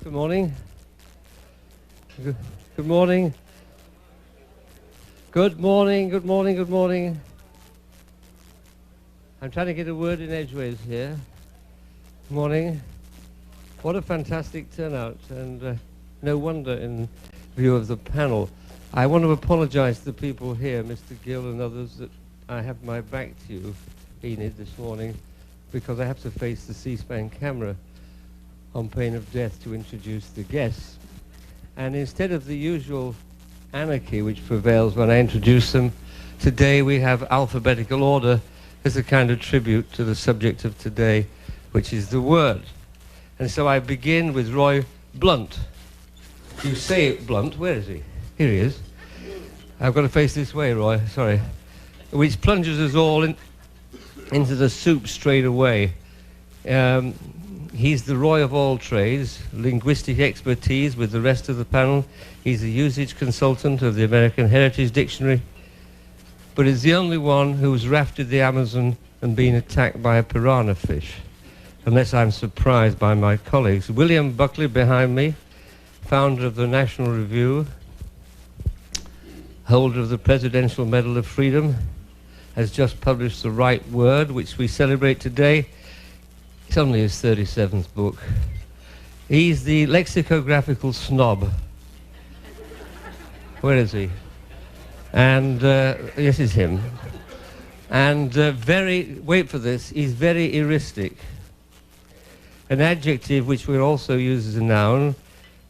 Good morning. Good morning. Good morning, good morning, good morning. I'm trying to get a word in edgeways here. Good morning. What a fantastic turnout, and no wonder in view of the panel. I want to apologize to the people here, Mr. Gill and others, that I have my back to you, Enid, this morning, because I have to face the C-SPAN camera on pain of death to introduce the guests. And instead of the usual anarchy which prevails when I introduce them, today we have alphabetical order as a kind of tribute to the subject of today, which is the word. And so I begin with Roy Blunt. You say it, Blunt. Where is he? Here he is. I've got to face this way, Roy, sorry. Which plunges us all into the soup straight away. He's the Roy of all trades, linguistic expertise with the rest of the panel. He's a usage consultant of the American Heritage Dictionary, but is the only one who's rafted the Amazon and been attacked by a piranha fish, unless I'm surprised by my colleagues. William Buckley behind me, founder of the National Review, holder of the Presidential Medal of Freedom, has just published The Right Word, which we celebrate today. It's only his 37th book. He's the lexicographical snob. Where is he? And, yes, it's him. And wait for this, he's very heuristic. An adjective which we also use as a noun,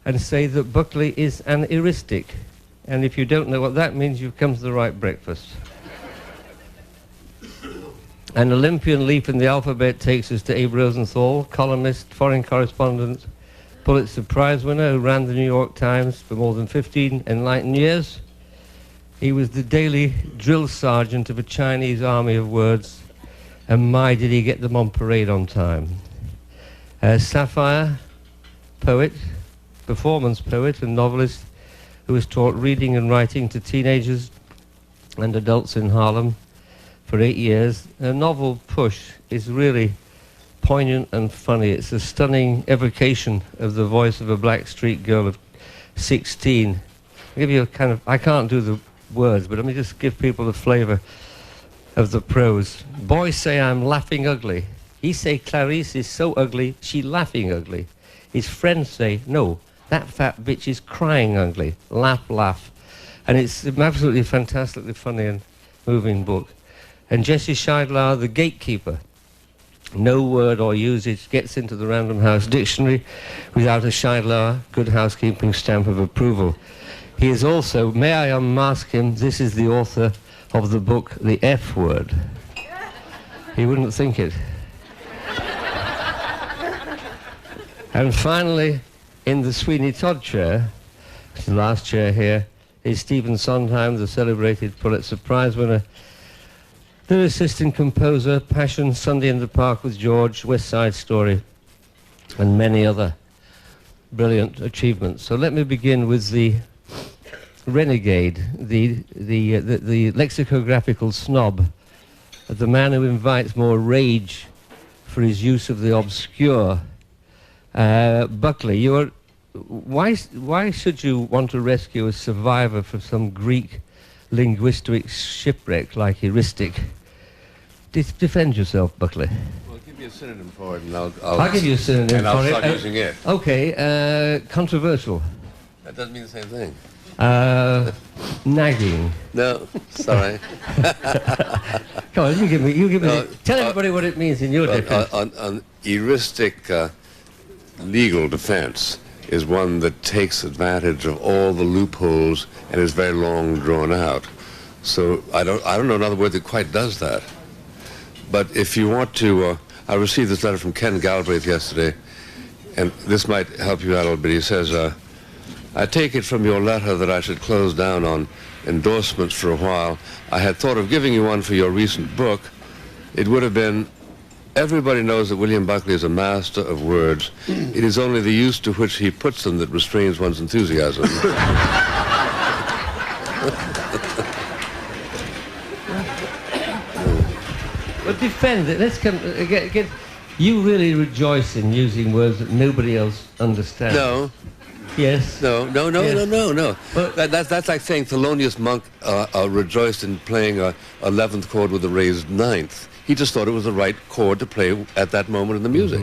and say that Buckley is an heuristic. And if you don't know what that means, you've come to the right breakfast. An Olympian leap in the alphabet takes us to Abe Rosenthal, columnist, foreign correspondent, Pulitzer Prize winner who ran the New York Times for more than 15 enlightened years. He was the daily drill sergeant of a Chinese army of words, and my, did he get them on parade on time. Sapphire, poet, performance poet and novelist who has taught reading and writing to teenagers and adults in Harlem for 8 years. Her novel, Push, is really poignant and funny. It's a stunning evocation of the voice of a black street girl of 16. I'll give you a kind of, I can't do the words, but let me just give people a flavor of the prose. Boys say I'm laughing ugly. He say Clarice is so ugly, she laughing ugly. His friends say, no, that fat bitch is crying ugly. Laugh, laugh. And it's an absolutely fantastically funny and moving book. And Jesse Scheidler, the gatekeeper, no word or usage gets into the Random House Dictionary without a Scheidler good housekeeping stamp of approval. He is also, may I unmask him, this is the author of the book The F Word. He wouldn't think it. And finally, in the Sweeney Todd chair, the last chair here, is Stephen Sondheim, the celebrated Pulitzer Prize winner, lyricist and composer, Passion, Sunday in the Park with George, West Side Story, and many other brilliant achievements. So let me begin with the renegade, the lexicographical snob, the man who invites more rage for his use of the obscure. Buckley, why should you want to rescue a survivor from some Greek linguistic shipwreck like heuristic? Defend yourself, Buckley. Well, give me a synonym for it, and I'll give you a synonym for it. And I'll start using it. Okay, controversial. That doesn't mean the same thing. Nagging. No, sorry. Come on, you give me. Tell everybody what it means in your defense. An heuristic legal defense is one that takes advantage of all the loopholes and is very long drawn out. So I don't know another word that quite does that. But if you want to, I received this letter from Ken Galbraith yesterday, and this might help you out a little bit. He says, I take it from your letter that I should close down on endorsements for a while. I had thought of giving you one for your recent book. It would have been, everybody knows that William Buckley is a master of words. It is only the use to which he puts them that restrains one's enthusiasm. But defend it. Let's come get. You really rejoice in using words that nobody else understands. No. Yes. No. Yes. No. But That's like saying Thelonious Monk rejoiced in playing a 11th chord with a raised ninth. He just thought it was the right chord to play at that moment in the music.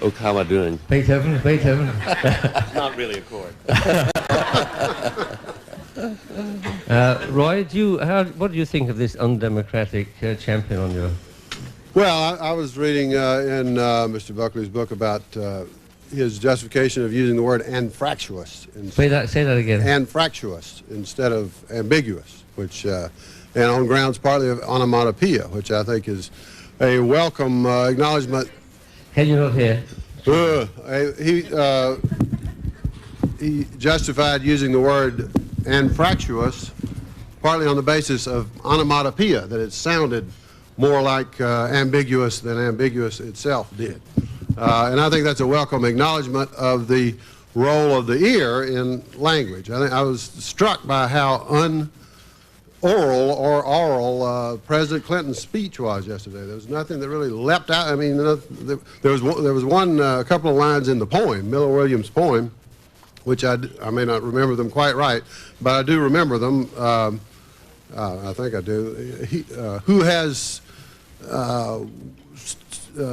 Oh, how am I doing? Beethoven. It's not really a chord. Roy, what do you think of this undemocratic champion on your... Well, I was reading in Mr. Buckley's book about his justification of using the word anfractuous. Say that again. Anfractuous instead of ambiguous, which, and on grounds partly of onomatopoeia, which I think is a welcome acknowledgement. Can you not hear? He justified using the word anfractuous partly on the basis of onomatopoeia, that it sounded more like ambiguous than ambiguous itself did. And I think that's a welcome acknowledgement of the role of the ear in language. I was struck by how oral President Clinton's speech was yesterday. There was nothing that really leapt out. I mean, there was a couple of lines in the poem, Miller Williams' poem, which I may not remember them quite right, but I do remember them. I think I do. Who has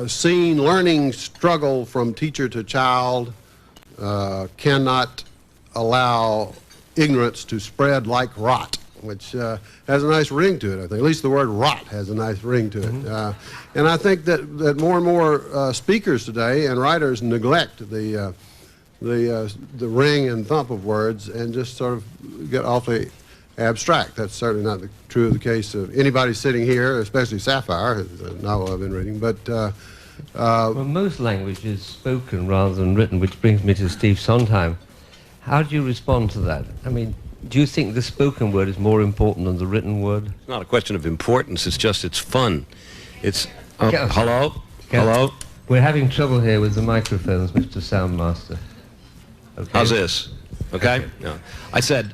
seen learning struggle from teacher to child cannot allow ignorance to spread like rot, which has a nice ring to it, I think. At least the word rot has a nice ring to it. And I think that more and more speakers today and writers neglect the ring and thump of words and just sort of get awfully abstract. That's certainly not true of the case of anybody sitting here, especially Sapphire, the novel I've been reading. But well, most language is spoken rather than written, which brings me to Steve Sondheim. How do you respond to that? I mean, do you think the spoken word is more important than the written word? It's not a question of importance. It's just it's fun. It's Hello. Hello. We're having trouble here with the microphones, Mr. Soundmaster. Okay. How's this? Okay. No. I said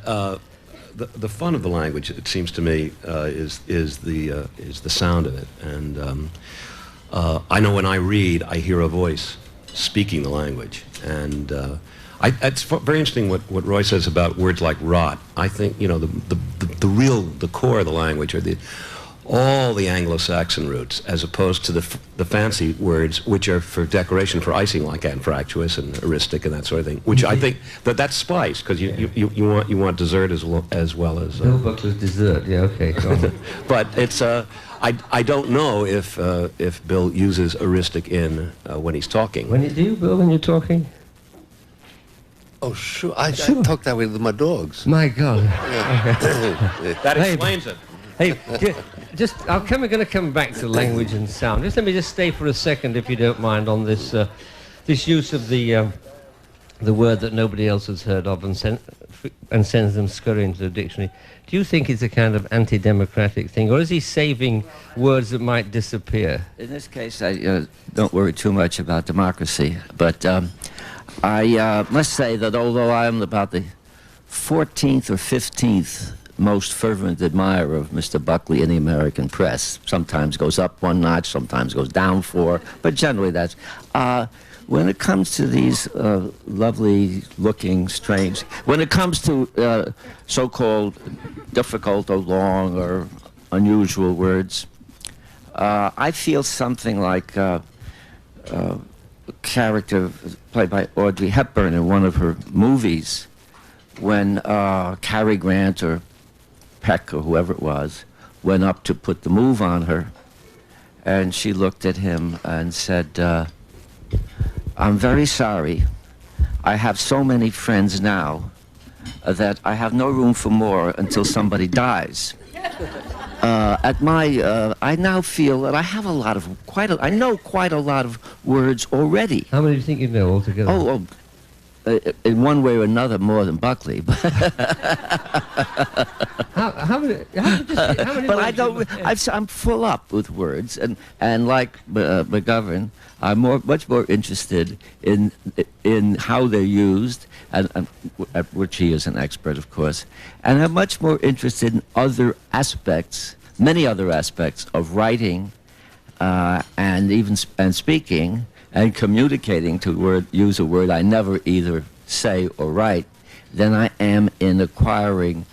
the fun of the language, it seems to me, is the sound of it. And I know when I read, I hear a voice speaking the language. And it's very interesting what Roy says about words like rot. I think, you know, the core of the language are all the Anglo-Saxon roots, as opposed to the fancy words which are for decoration, for icing, like anfractuous and heuristic and that sort of thing. Which I think that's spice, because you want dessert as well as. Bill Buckley's dessert. Yeah. Okay. Go on. But it's I don't know if Bill uses heuristic in when he's talking. When you do, Bill, when you're talking. Oh, sure. I talk that way with my dogs. My God. That explains it. Hey, I'm going to come back to language and sound. Let me stay for a second, if you don't mind, on this this use of the word that nobody else has heard of and sends them scurrying to the dictionary. Do you think it's a kind of anti-democratic thing, or is he saving words that might disappear? In this case, I don't worry too much about democracy, but I must say that although I am about the 14th or 15th most fervent admirer of Mr. Buckley in the American press. Sometimes goes up one notch, sometimes goes down four, but generally that's... when it comes to these lovely-looking, strange... When it comes to so-called difficult or long or unusual words, I feel something like a character played by Audrey Hepburn in one of her movies when Cary Grant or Peck or whoever it was went up to put the move on her, and she looked at him and said, I'm very sorry. I have so many friends now that I have no room for more until somebody dies. I now feel that I have I know quite a lot of words already. How many do you think you know altogether? In one way or another, more than Buckley. How many but I don't. I'm full up with words, and like McGovern, I'm much more interested in how they're used, and at which he is an expert, of course, and I'm much more interested in other aspects, many other aspects of writing, and even speaking and communicating to use a word I never either say or write than I am in acquiring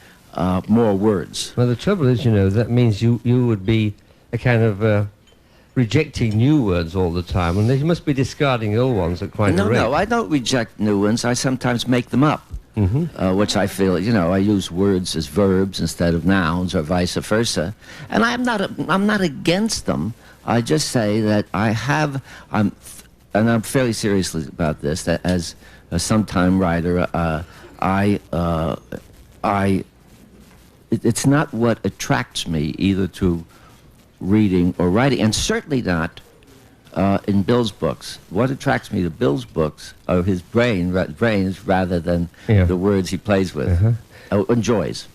more words. Well, the trouble is, you know, that means you would be a kind of rejecting new words all the time, and you must be discarding old ones at quite a rate. No, I don't reject new ones. I sometimes make them up, which I feel, you know, I use words as verbs instead of nouns or vice versa, and I'm not against them. I just say that and I'm fairly serious about this, that as a sometime writer, it's not what attracts me either to reading or writing, and certainly not in Bill's books. What attracts me to Bill's books are his brains rather than the words he plays with, enjoys.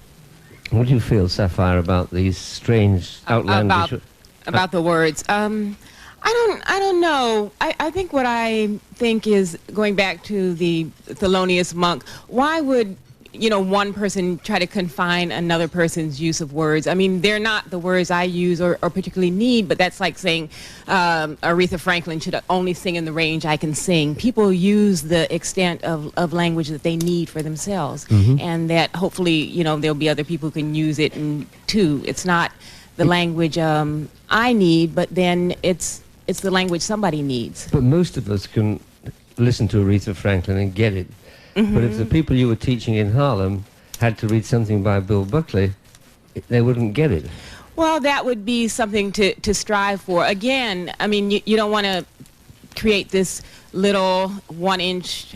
What do you feel, Sapphire, about these strange outlandish... About the words? I don't know. I think what I think is, going back to the Thelonious Monk, why would, you know, one person try to confine another person's use of words? I mean, they're not the words I use or particularly need, but that's like saying Aretha Franklin should only sing in the range I can sing. People use the extent of language that they need for themselves, and that hopefully, you know, there'll be other people who can use it too. It's not the language I need, but then it's the language somebody needs. But most of us can listen to Aretha Franklin and get it. But if the people you were teaching in Harlem had to read something by Bill Buckley, they wouldn't get it. Well, that would be something to strive for. Again, I mean, you don't want to create this little 1-inch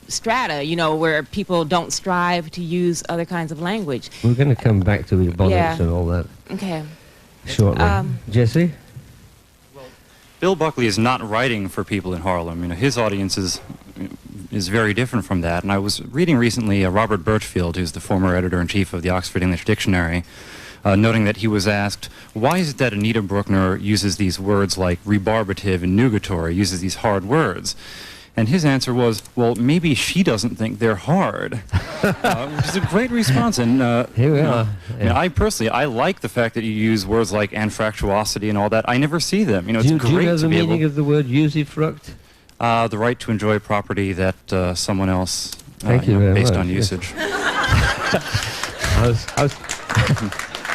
strata, you know, where people don't strive to use other kinds of language. We're going to come back to ebonics and all that. Okay. Shortly. Jesse? Bill Buckley is not writing for people in Harlem. You know, his audience is very different from that. And I was reading recently Robert Birchfield, who's the former editor-in-chief of the Oxford English Dictionary, noting that he was asked, why is it that Anita Bruckner uses these words like rebarbative and nugatory, uses these hard words? And his answer was, well, maybe she doesn't think they're hard, which is a great response. And here we are. I mean, I personally, I like the fact that you use words like anfractuosity and all that. I never see them. You know, it's great to be able... Do you know the meaning of the word usufruct? The right to enjoy property that someone else, Thank you very based much, on usage.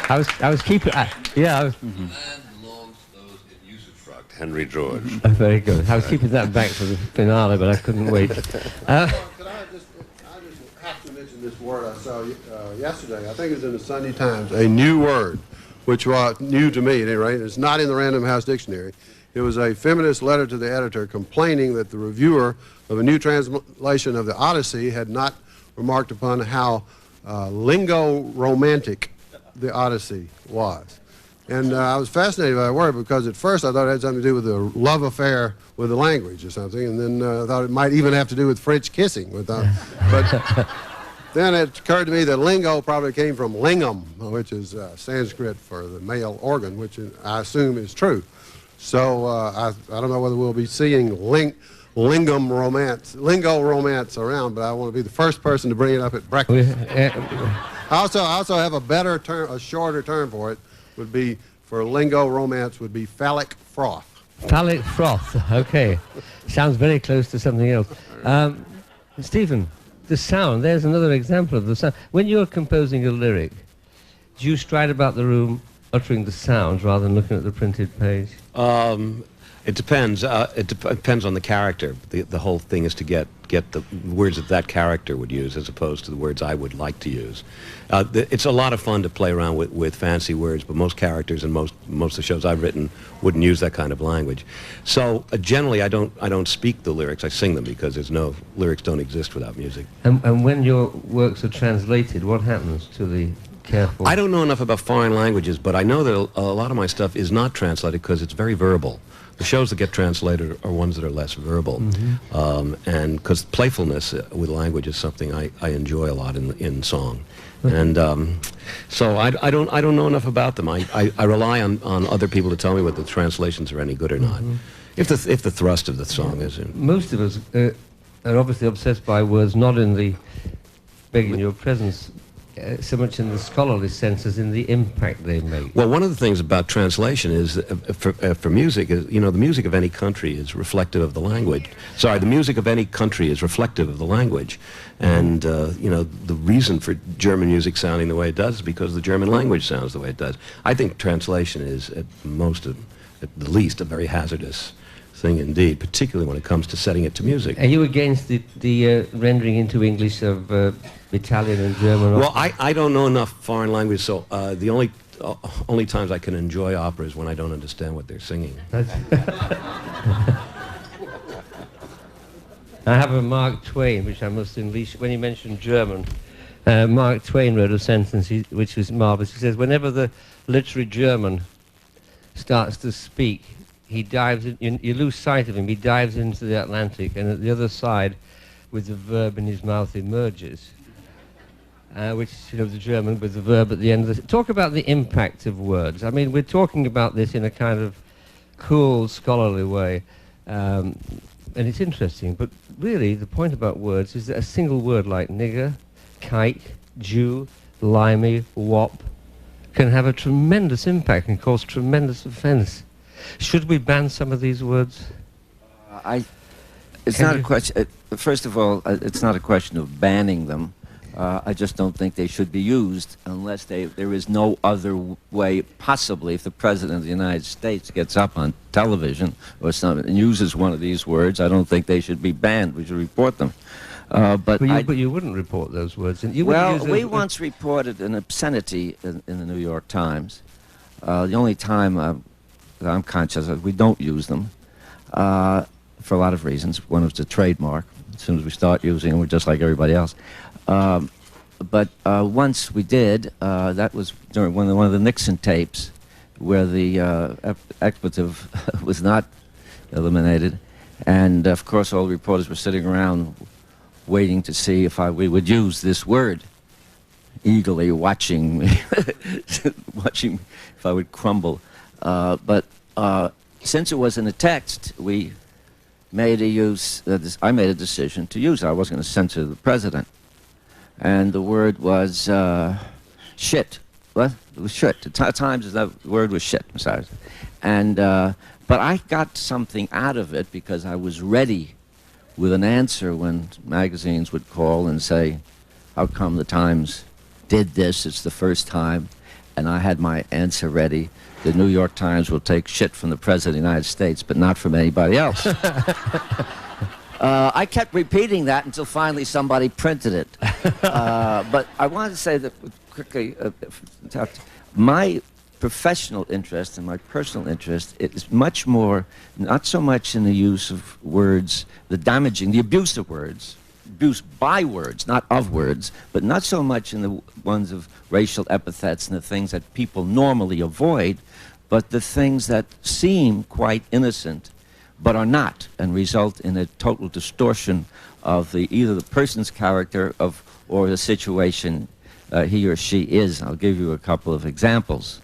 I was keeping... yeah, I was... Henry George. Very good. I was keeping that back for the finale, but I couldn't wait. Could I just have to mention this word I saw yesterday. I think it was in the Sunday Times. A new word, which was new to me at any rate. It's not in the Random House Dictionary. It was a feminist letter to the editor complaining that the reviewer of a new translation of the Odyssey had not remarked upon how lingo-romantic the Odyssey was. And I was fascinated by that word because at first I thought it had something to do with a love affair with the language or something, and then I thought it might even have to do with French kissing. But then it occurred to me that lingo probably came from lingam, which is Sanskrit for the male organ, which I assume is true. So I don't know whether we'll be seeing lingo romance around, but I want to be the first person to bring it up at breakfast. I also have a better term, a shorter term for it. Would be, for lingo romance, would be phallic froth. Phallic froth, okay. Sounds very close to something else. Stephen, the sound, there's another example of the sound. When you're composing a lyric, do you stride about the room uttering the sounds rather than looking at the printed page? It depends. It depends on the character. The whole thing is to get the words that character would use as opposed to the words I would like to use. It's a lot of fun to play around with fancy words, but most characters and most of the shows I've written wouldn't use that kind of language. So generally, I don't speak the lyrics. I sing them because lyrics don't exist without music. And when your works are translated, what happens to the careful? I don't know enough about foreign languages, but I know that a lot of my stuff is not translated because it's very verbal. The shows that get translated are ones that are less verbal, and because playfulness with language is something I enjoy a lot in song, and so I don't know enough about them. I rely on other people to tell me whether the translations are any good or not. If the thrust of the song is in. Most of us are obviously obsessed by words not in the begging your presence so much in the scholarly sense as in the impact they make. Well, one of the things about translation is, for music, is, you know, the music of any country is reflective of the language. Sorry, the music of any country is reflective of the language. And, you know, the reason for German music sounding the way it does is because the German language sounds the way it does. I think translation is, at the least, a very hazardous thing indeed, particularly when it comes to setting it to music. Are you against the rendering into English of Italian and German? Well, I don't know enough foreign language, so the only times I can enjoy opera is when I don't understand what they're singing. I have a Mark Twain, which I must unleash. When you mentioned German, Mark Twain wrote a sentence which was marvelous. He says, whenever the literary German starts to speak, he dives in, you lose sight of him, he dives into the Atlantic, and at the other side, with the verb in his mouth, emerges. Which, you know, the German with the verb at the end of the... Talk about the impact of words. I mean, we're talking about this in a kind of cool, scholarly way, and it's interesting, but really the point about words is that a single word like nigger, kike, Jew, limey, wop, can have a tremendous impact and cause tremendous offence. Should we ban some of these words? It's not a question. First of all, it's not a question of banning them. I just don't think they should be used unless there is no other way, possibly, if the President of the United States gets up on television or something and uses one of these words, I don't think they should be banned. We should report them. But you wouldn't report those words. We once reported an obscenity in the New York Times. The only time I'm conscious of, we don't use them for a lot of reasons. One was the trademark. As soon as we start using them, we're just like everybody else. But once we did, that was during one of the Nixon tapes, where the expletive was not eliminated. And, of course, all the reporters were sitting around waiting to see if we would use this word, eagerly watching watching if I would crumble. But since it was in a text, we made I made a decision to use it. I wasn't going to censor the President. And the word was shit. What? It was shit. At times the word was shit. I'm sorry. And, but I got something out of it because I was ready with an answer when magazines would call and say, how come the Times did this? It's the first time. And I had my answer ready. The New York Times will take shit from the President of the United States, but not from anybody else. I kept repeating that until finally somebody printed it. But I wanted to say that quickly, my professional interest and my personal interest is much more, not so much in the use of words, the abuse of words, abuse by words, not of words, but not so much in the ones of racial epithets and the things that people normally avoid, but the things that seem quite innocent but are not, and result in a total distortion of either the person's character or the situation he or she is. I'll give you a couple of examples.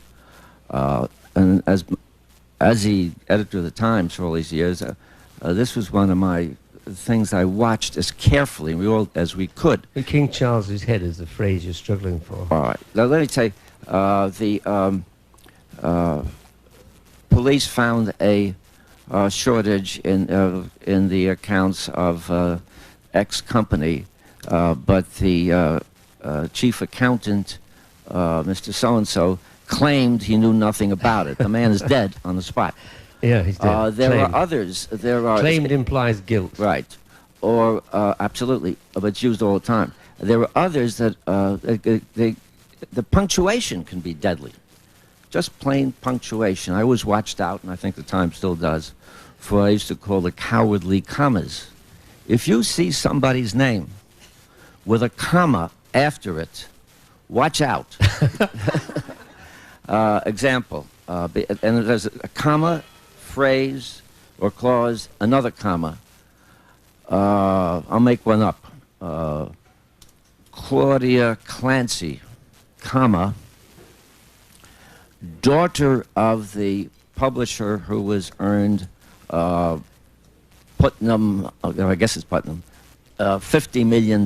And as the editor of the Times for all these years, this was one of my things I watched as carefully as we could. King Charles's head is the phrase you're struggling for. All right. Now let me tell you, the police found a shortage in the accounts of X company, but the chief accountant, Mr. So-and-so, claimed he knew nothing about it. The man is dead on the spot. Yeah, he's dead. There are others. Claimed implies guilt. Right. Or, absolutely, but it's used all the time. There are others that the punctuation can be deadly. Just plain punctuation. I always watched out, and I think the Times still does, for what I used to call the cowardly commas. If you see somebody's name with a comma after it, watch out. Example, and there's a comma, phrase, or clause, another comma. I'll make one up. Claudia Clancy, comma, daughter of the publisher who was earned Putnam, I guess it's Putnam, $50 million,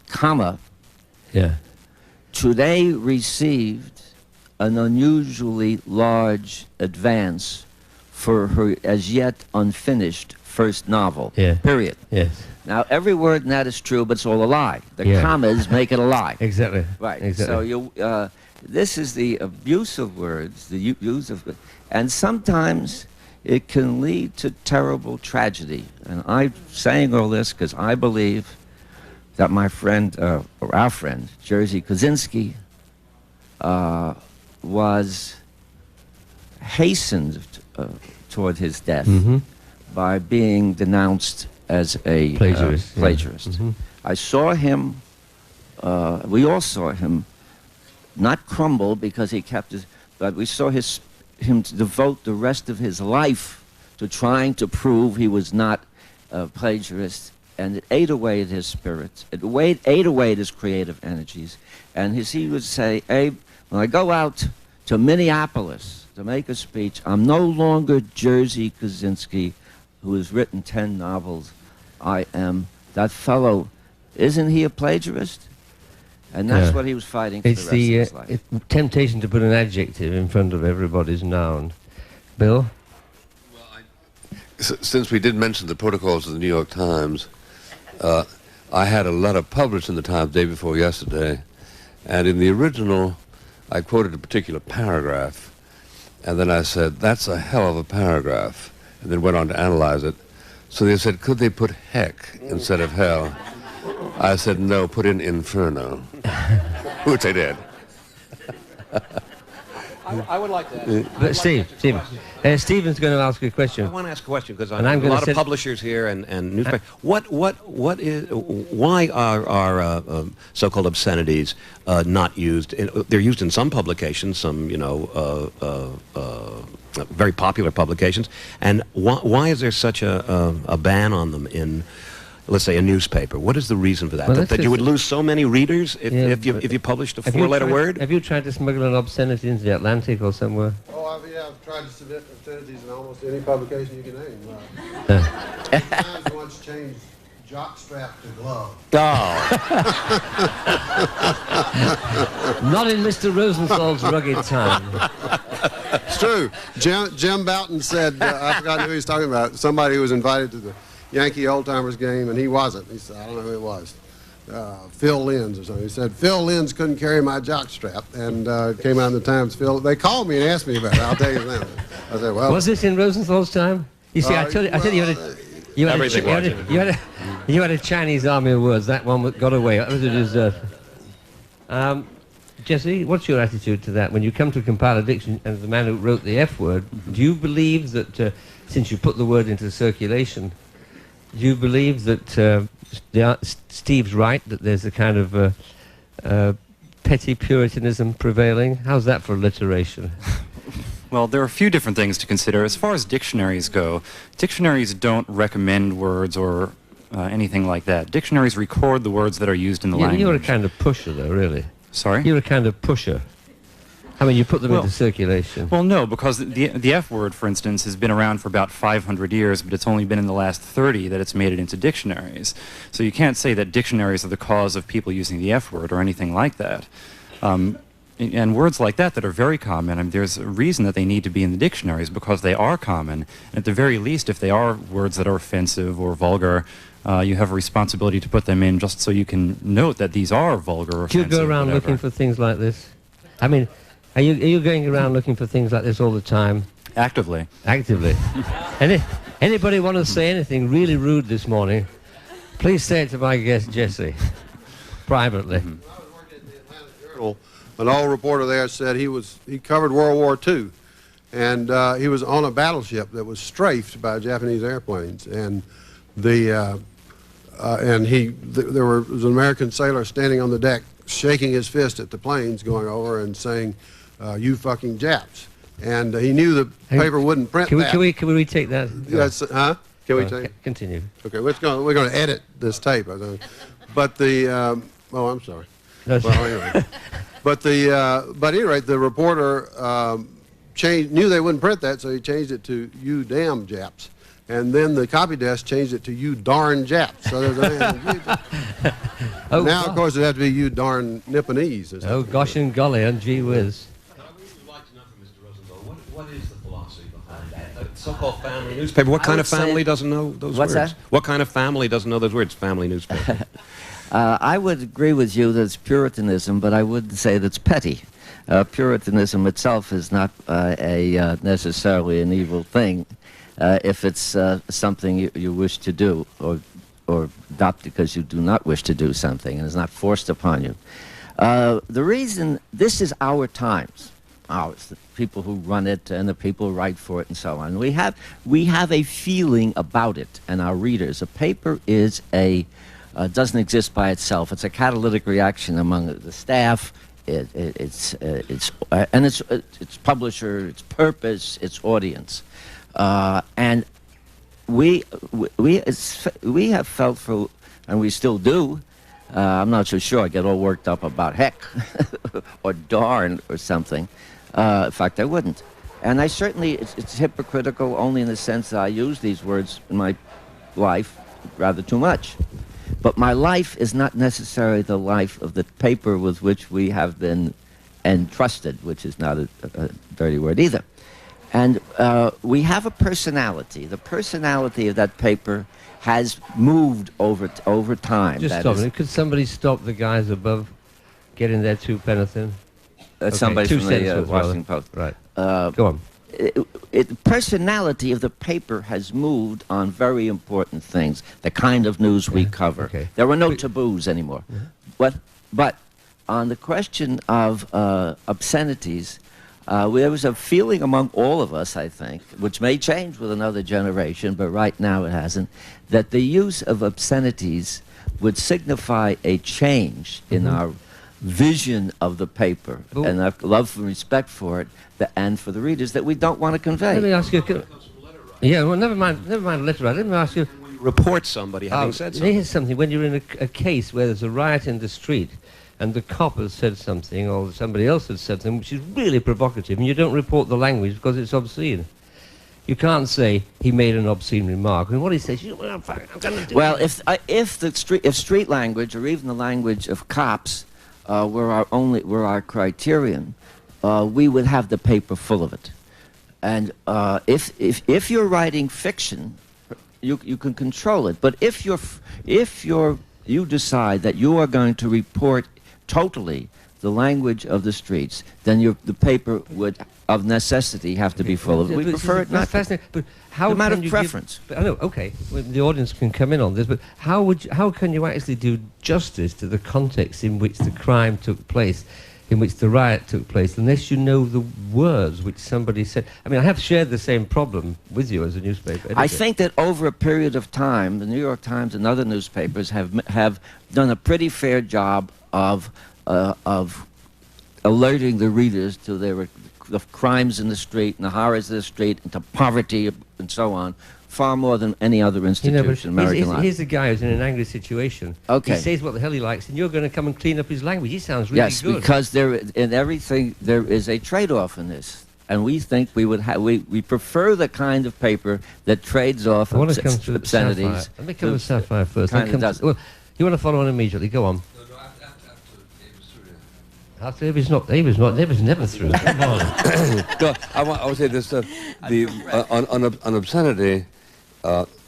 comma, Yeah. Today received an unusually large advance for her as yet unfinished first novel. Yeah. Period. Yes. Now, every word in that is true, but it's all a lie. The Yeah. commas make it a lie. Exactly. Right. Exactly. So this is the abuse of words, the use of, and sometimes it can lead to terrible tragedy. And I'm saying all this because I believe that my friend, or our friend, Jerzy Kosinski, was hastened toward his death by being denounced as a Plagiarist. plagiarist. Yeah. I saw him, we all saw him, not crumble because he kept his, but we saw him to devote the rest of his life to trying to prove he was not a plagiarist, and it ate away at his spirit. It ate away at his creative energies. And he would say, Abe, when I go out to Minneapolis to make a speech, I'm no longer Jerzy Kosinski, who has written 10 novels. I am that fellow. Isn't he a plagiarist? And that's what he was fighting for It's the rest of his life. temptation to put an adjective in front of everybody's noun. Bill? Since we did mention the protocols of the New York Times, I had a letter published in the Times day before yesterday, and in the original, I quoted a particular paragraph, and then I said, that's a hell of a paragraph, and then went on to analyze it. So they said, could they put heck instead of hell? I said, no, put in inferno, which they did. I would like to ask. But Stephen's going to ask a question. I want to ask a question because And I'm I'm a gonna lot of publishers here and newspapers. Why are so-called obscenities not used? They're used in some publications, some very popular publications. And why is there such a ban on them in, let's say, a newspaper? What is the reason for that? Well, that you would lose so many readers if you published a four-letter word? Have you tried to smuggle an obscenity into the Atlantic or somewhere? Oh, I've tried to submit obscenities in almost any publication you can name. Times once changed jockstrap to glove. Not in Mr. Rosenthal's rugged time. It's true. Jim Boughton said, I forgot who he was talking about, somebody who was invited to the Yankee Old Timers game, and he wasn't. He said, I don't know who it was. Phil Linz or something. He said, Phil Linz couldn't carry my jockstrap, and it came out in the Times. They called me and asked me about it. I'll tell you now. I said, well. Was this in Rosenthal's time? You see, I said you had a Chinese army of words. That one got away. That was a deserter. Jesse, what's your attitude to that? When you come to compile a dictionary as the man who wrote the F word, do you believe that since you put the word into circulation, do you believe that Steve's right, that there's a kind of petty puritanism prevailing? How's that for alliteration? Well, there are a few different things to consider. As far as dictionaries go, dictionaries don't recommend words or anything like that. Dictionaries record the words that are used in the language. You're a kind of pusher, though, really. Sorry? You're a kind of pusher. I mean, you put them into circulation. Well, no, because the F word, for instance, has been around for about 500 years, but it's only been in the last 30 that it's made it into dictionaries. So you can't say that dictionaries are the cause of people using the F word or anything like that. And words like that are very common, I mean, there's a reason that they need to be in the dictionaries, because they are common. And at the very least, if they are words that are offensive or vulgar, you have a responsibility to put them in just so you can note that these are vulgar or offensive. Do you go around looking for things like this? I mean, are you going around looking for things like this all the time? Actively. Actively. Anybody want to say anything really rude this morning? Please say it to my guest, Jesse, privately. I was working at the Atlanta Journal. An old reporter there said he covered World War II, and he was on a battleship that was strafed by Japanese airplanes, and there was an American sailor standing on the deck, shaking his fist at the planes going over and saying, "You fucking Japs!" And he knew the paper wouldn't print that. Can we retake that? Yes, huh? Can we take? Continue. Okay, we're going to edit this tape, I think. But the oh, I'm sorry. That's Well, anyway. But at any rate, the reporter knew they wouldn't print that, so he changed it to "You damn Japs," and then the copy desk changed it to "you darn Japs." So there's a Oh, now, God. of course, it has to be "you darn Nipponese." Or Oh, something. gosh and golly, and gee whiz. I would like to know from Mr. Rosenthal, what is the philosophy behind that? So-called family newspaper. What kind of family doesn't know those What's words? that? What kind of family doesn't know those words? Family newspaper. I would agree with you that it's Puritanism, but I wouldn't say that it's petty. Puritanism itself is not necessarily an evil thing if it's something you wish to do or adopt because you do not wish to do something and it's not forced upon you. The reason, this is our times, ours, the people who run it and the people who write for it and so on. We have a feeling about it and our readers. A paper is doesn't exist by itself. It's a catalytic reaction among the staff, its publisher, its purpose, its audience, and we have felt for, and we still do. I'm not so sure. I get all worked up about heck or darn or something. In fact, I wouldn't. And I certainly, it's hypocritical only in the sense that I use these words in my life rather too much. But my life is not necessarily the life of the paper with which we have been entrusted, which is not a dirty word either. And we have a personality. The personality of that paper has moved over time. Just stop it. Could somebody stop the guys above getting their two pence in? Somebody two from cents the worth, Washington rather. Post. Right. Go on. The personality of the paper has moved on very important things, the kind of news we cover. Okay. There are no taboos anymore. But on the question of obscenities, there was a feeling among all of us, I think, which may change with another generation, but right now it hasn't, that the use of obscenities would signify a change in our vision of the paper, and I've love and respect for it, and for the readers that we don't want to convey. Let me ask you. Yeah, well, never mind letter writer. Let me ask you. Report somebody having said something. Here's something. When you're in a case where there's a riot in the street, and the cop has said something, or somebody else has said something which is really provocative, and you don't report the language because it's obscene. You can't say he made an obscene remark. I mean, what he says, I'm going to do. Well, if street language or even the language of cops were our criterion, we would have the paper full of it. And if you're writing fiction, you can control it. But if you decide that you are going to report totally the language of the streets, then the paper would, of necessity, have to be full of it. We prefer it not. Fascinating. But how It's a matter can of you preference. I know. Okay, well, the audience can come in on this, but how can you actually do justice to the context in which the crime took place, in which the riot took place, unless you know the words which somebody said? I mean, I have shared the same problem with you as a newspaper editor. I think that over a period of time, the New York Times and other newspapers have done a pretty fair job of alerting the readers to the crimes in the street and the horrors of the street and to poverty and so on, far more than any other institution in American life. Here's a guy who's in an angry situation. Okay. He says what the hell he likes, and you're going to come and clean up his language. He sounds really Yes, good. because in everything there is a trade-off in this. And we think we prefer the kind of paper that trades off I want to come to obscenities. Sapphire. Let me come to Sapphire first. Kind of doesn't. Well, you want to follow on immediately? Go on. After David's never through. Come on. No, I would say this: on obscenity,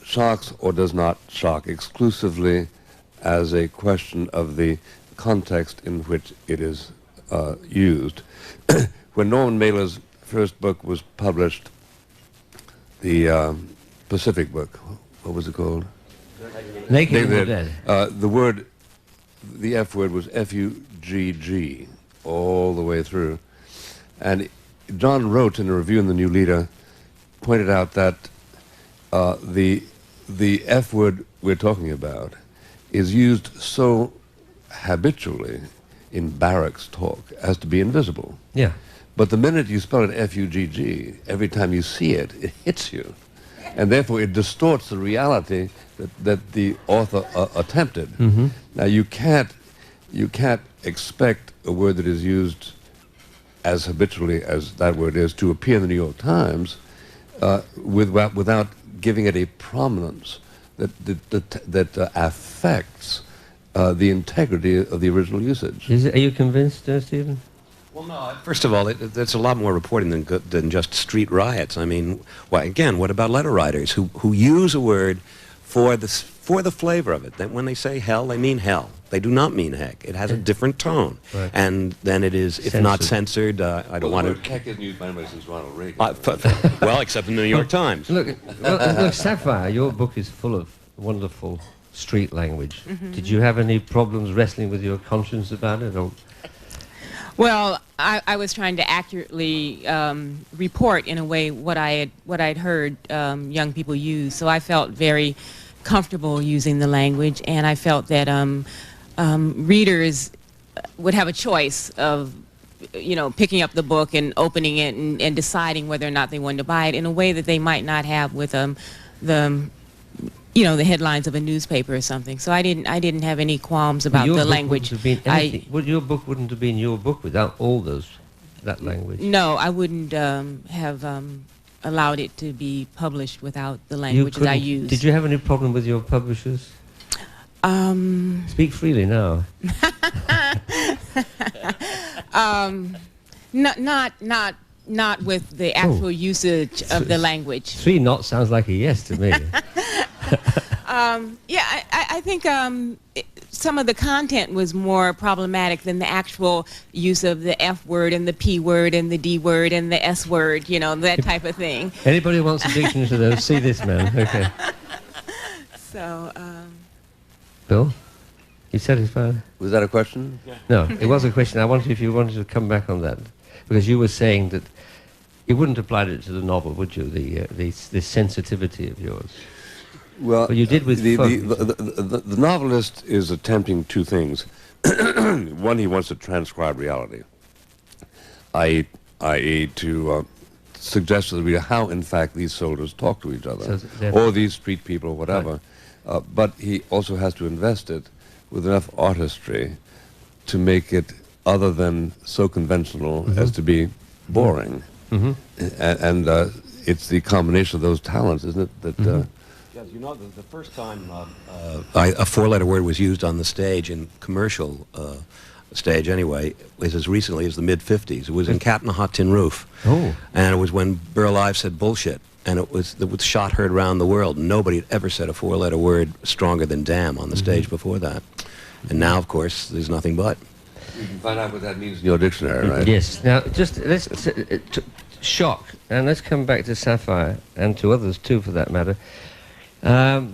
shocks or does not shock exclusively as a question of the context in which it is used. When Norman Mailer's first book was published, the Pacific book, what was it called? Naked and Dead. The F word was F-U-G-G. All the way through. And John Roach, in a review in the New Leader, pointed out that the F word we're talking about is used so habitually in barracks talk as to be invisible. Yeah. But the minute you spell it F-U-G-G, every time you see it, it hits you. And therefore it distorts the reality that the author attempted. Mm-hmm. Now you can't expect a word that is used as habitually as that word is to appear in the New York Times without giving it a prominence that affects the integrity of the original usage. Are you convinced, Stephen? Well, no. First of all, that's a lot more reporting than just street riots. I mean, well, again, what about letter writers who use a word for the flavor of it? That when they say hell, they mean hell. They do not mean heck. It has a different tone, right. And then it is, if not censored, I don't want to. Heck isn't used by anybody since Ronald Reagan. Well, except in the New York Times. Look, Sapphire, your book is full of wonderful street language. Mm-hmm. Did you have any problems wrestling with your conscience about it? Or? Well, I was trying to accurately report in a way what I'd heard young people use, so I felt very comfortable using the language, and I felt that readers would have a choice of, picking up the book and opening it and deciding whether or not they wanted to buy it in a way that they might not have with the headlines of a newspaper or something. So I didn't have any qualms about the language. Your book wouldn't have been your book without all that language. No, I wouldn't have allowed it to be published without the language that I used. Did you have any problem with your publishers? Speak freely now. Not with the actual usage of the language. 3 knots sounds like a yes to me. I think some of the content was more problematic than the actual use of the F word and the P word and the D word and the S word, that type of thing. Anybody who wants a dictionary to those, see this man. Okay. So, Bill, you satisfied? Was that a question? Yeah. No, it was a question. I wondered if you wanted to come back on that, because you were saying that you wouldn't apply it to the novel, would you? The sensitivity of yours. Well, you did with the novelist is attempting 2 things. One, he wants to transcribe reality, i.e. to suggest to the reader how, in fact, these soldiers talk to each other, or these street people, or whatever. Right. But he also has to invest it with enough artistry to make it other than so conventional as to be boring. Mm-hmm. And it's the combination of those talents, isn't it, that... Yes, the first time a 4-letter word was used on the stage, in commercial stage anyway, was as recently as the mid-'50s. It was in Cat in a Hot Tin Roof. Oh. And it was when Burl Ives said bullshit. And it was shot heard around the world. Nobody had ever said a 4-letter word stronger than damn on the stage before that. And now, of course, there's nothing but. You can find out what that means in your dictionary, right? Yes. Now, just let's shock, and let's come back to Sapphire, and to others too, for that matter. A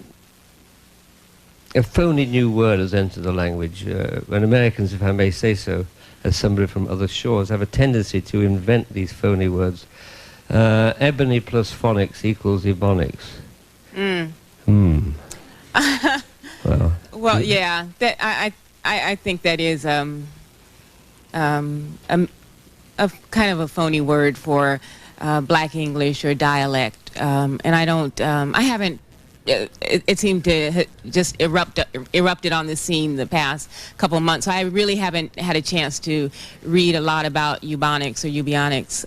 phony new word has entered the language. When Americans, if I may say so, as somebody from other shores, have a tendency to invent these phony words. Ebony plus phonics equals ebonics. Well, yeah. I think that is a kind of a phony word for black English or dialect, and I don't. I haven't. It seemed to just erupted on the scene the past couple of months. So I really haven't had a chance to read a lot about Ebonics or Eubionics.